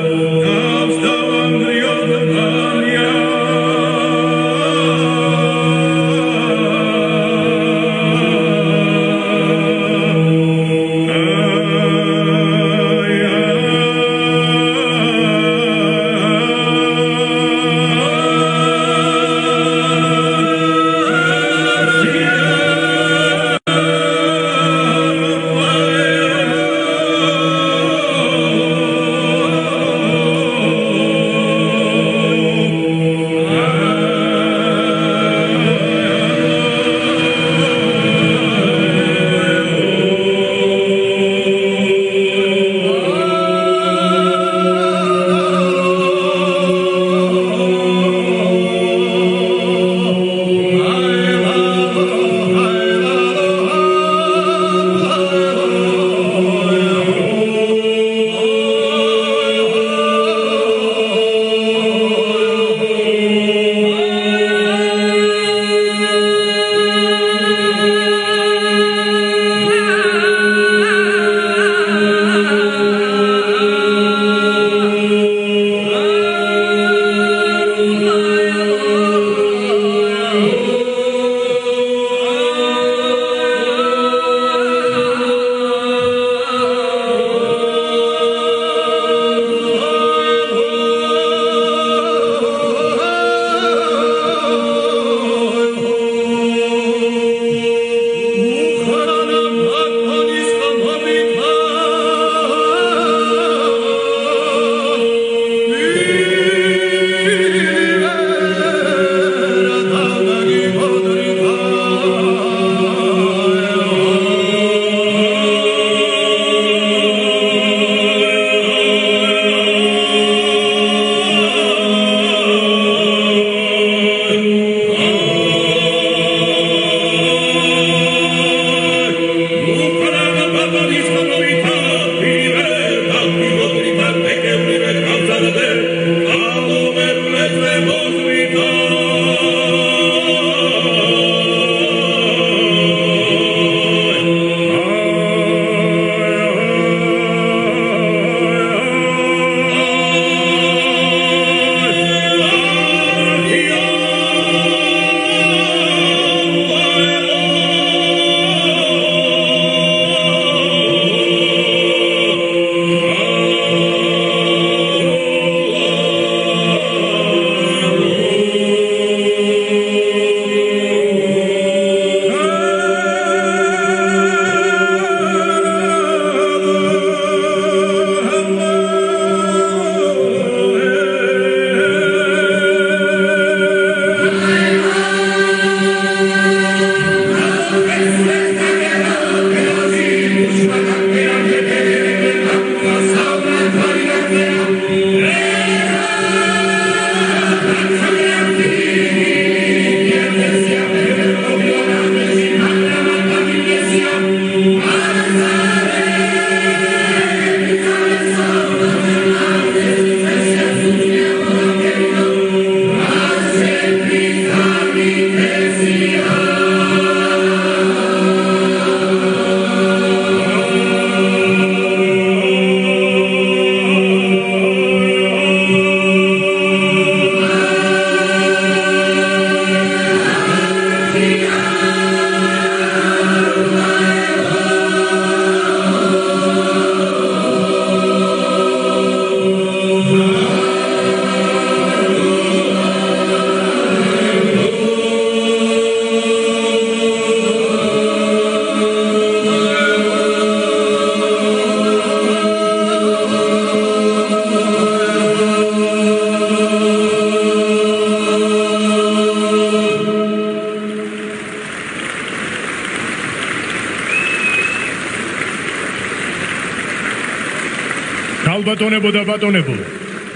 ქალბატონებო და ბატონებო,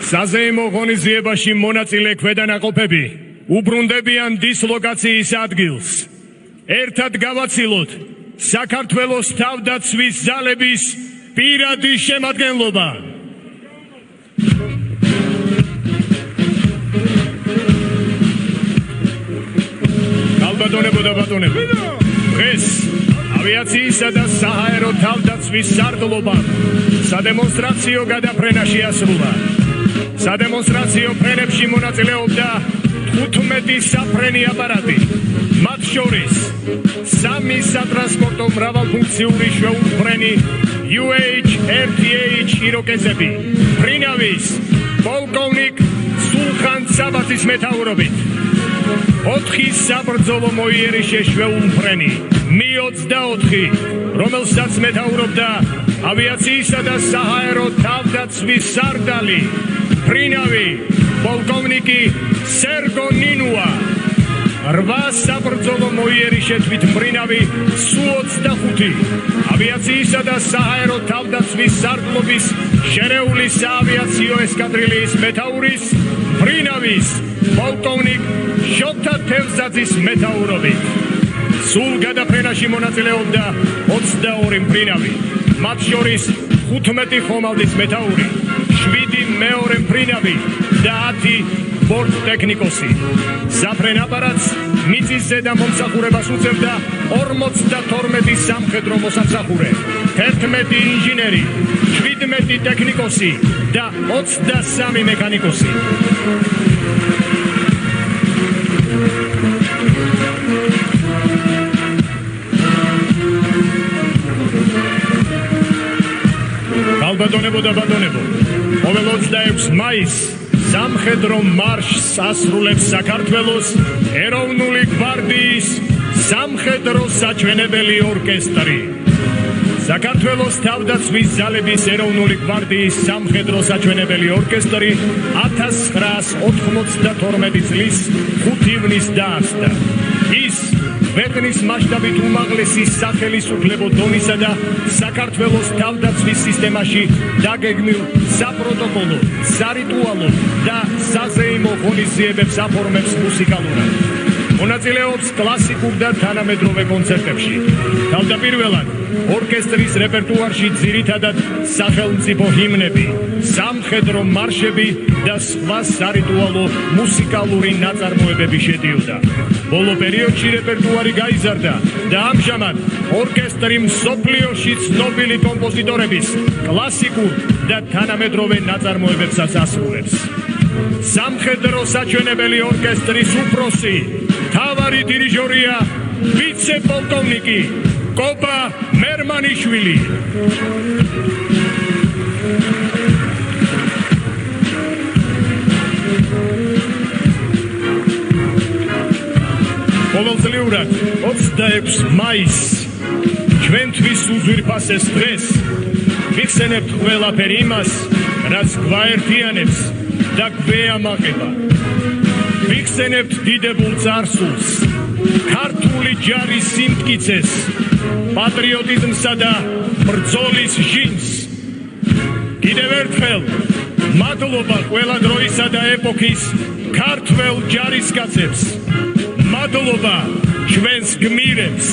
საზეიმო ღონისძიებაში მონაწილე ქვედანაყოფები უბრუნდებიან დისლოკაციის ადგილს. ერთად გავაცილოთ საქართველოს თავდაცვის ძალების პირადი შემადგენლობა. ქალბატონებო და ბატონებო, დღეს ავიაციისა და საჰაერო თავდაცვის სარდლობა სადემონსტრაციო გადაფრენაში ასრულა. სადემონსტრაციო ფრენებში მონაწილეობდა 15 საფრენი აპარატი, მათ შორის 3 სატრანსპორტო მრავალფუნქციური შეუფრენი UH-RTH იროკეზები, ფრინავის პოლკოვნიკ სულხან საბათის მეთაურობით, 4 საბრძოლო მოიერიშე შეუმფრენი Mi-24, რომელსაც მეთაურობდა ავიაციისა და საჰაერო თავდაცვის სარდალი, ფრინავი პოლკოვნიკი სერგო ნინუა, 8 საბრძოლო მოიერიშე თვითმფრინავი Su-25, ავიაციისა და საჰაერო თავდაცვის სარდლობის შერეული საავიაციო ესკადრილიის მეთაურის, ფრინავის პოლკოვნიკ შოთა თევზაძის მეთაურობით. სულ გადაფრენაში მონაწილეობდა 22 მფრინავი, მათ შორის 15 ხომალდის მეთაური, 7 მეორე მფრინავი და 10 ბორტტექნიკოსი. საფრენ აპარატს მიწისზე და მომსახურებას უწევდა 52 სამხედრო მოსამსახურე, 11 ინჟინერი, 17 ტექნიკოსი და 23 მექანიკოსი. ქალბატონებო და ბატონებო, ყოველ 26 მაისს სამხედრო მარშს ასრულებს საქართველოს ეროვნული გვარდიის სამხედრო საჩვენებელი ორკესტრი. საქართველოს თავდაცვის ძალების ეროვნული გვარდიის სამხედრო საჩვენებელი ორკესტრი 1992 წლის 5 ივნისს დაარსდა. ის ქვეყნის მასშტაბით უმაღლესი სახელისუფლებო დონისა და საქართველოს თავდაცვის სისტემაში დაგეგმილ საპროტოკოლო, სარიტუალო და საზეიმო ღონისძიებებს აფორმებს მუსიკალურად. მონაწილეობს კლასიკურ და თანამედროვე კონცერტებში. თავდაპირველად ორკესტრის რეპერტუარში ძირითადად სახელმწიფო ჰიმნები, სამხედრო მარშები და სხვა სარიტუალო მუსიკალური ნაწარმოებები შედიოდა. ბოლო პერიოდში რეპერტუარი გაიზარდა და ამჟამად ორკესტრი მსოფლიოში ცნობილი კომპოზიტორების კლასიკურ და თანამედროვე ნაწარმოებებსაც ასრულებს. სამხედრო საჩვენებელი ორკესტრის უფროსი, მთავარი დირიჟორია ვიცე-პოლკოვნიკი კობა მერმანიშვილი. ყოველწლიურად 26 მაისს ჩვენთვის უძვირფასეს დღეს ვიხსენებთ ყველაფერი იმას, რაც გვაერთიანებს და გვეამაყება. ვიხსენებთ დიდებულ წარსულს, ქართული ჯარის სიმტკიცეს, პატრიოტიზმსა და ბრძოლის ჟინს. კიდევ ერთხელ მადლობა ყველა დროისა და ეპოქის ქართველ ჯარისკაცებს. მადლობა ჩვენს გმირებს.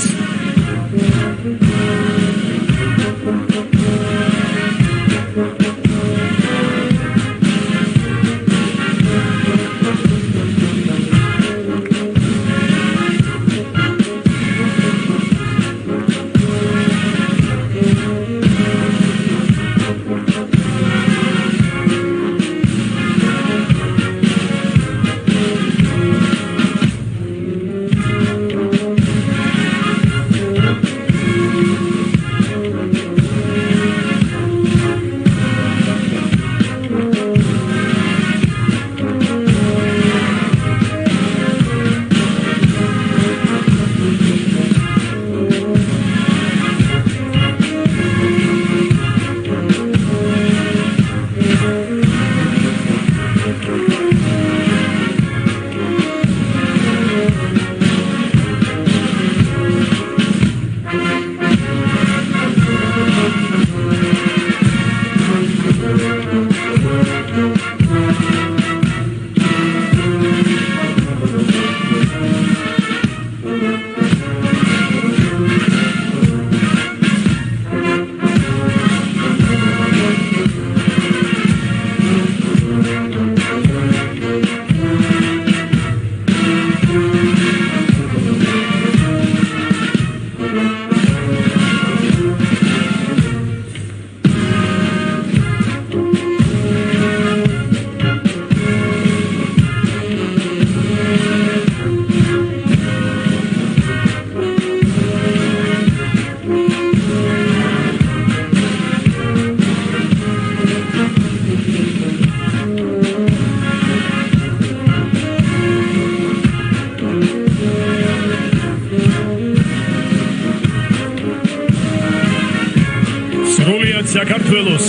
თავად საქართველოს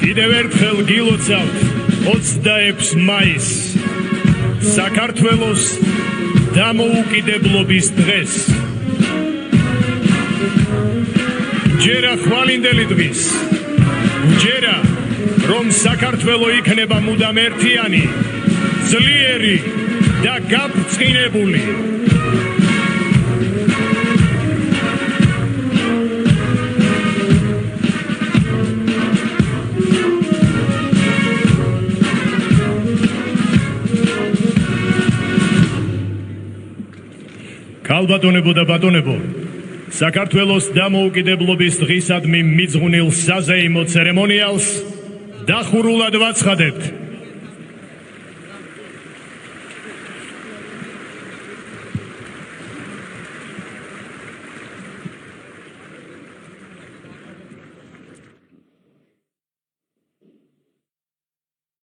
კიდევ ერთხელ გილოცავთ 26 მაისს საქართველოს დამოუკიდებლობის დღეს. ჯერა ხვალინდელი დღის, ჯერა რომ საქართველო იქნება მუდამ ერთიანი, ძლიერი და გაბრწყინებული. ქალბატონებო და ბატონებო, საქართველოს დამოუკიდებლობის დღისადმი მიძღვნილ საზეიმო ცერემონიალს დახურულად ვაცხადებთ.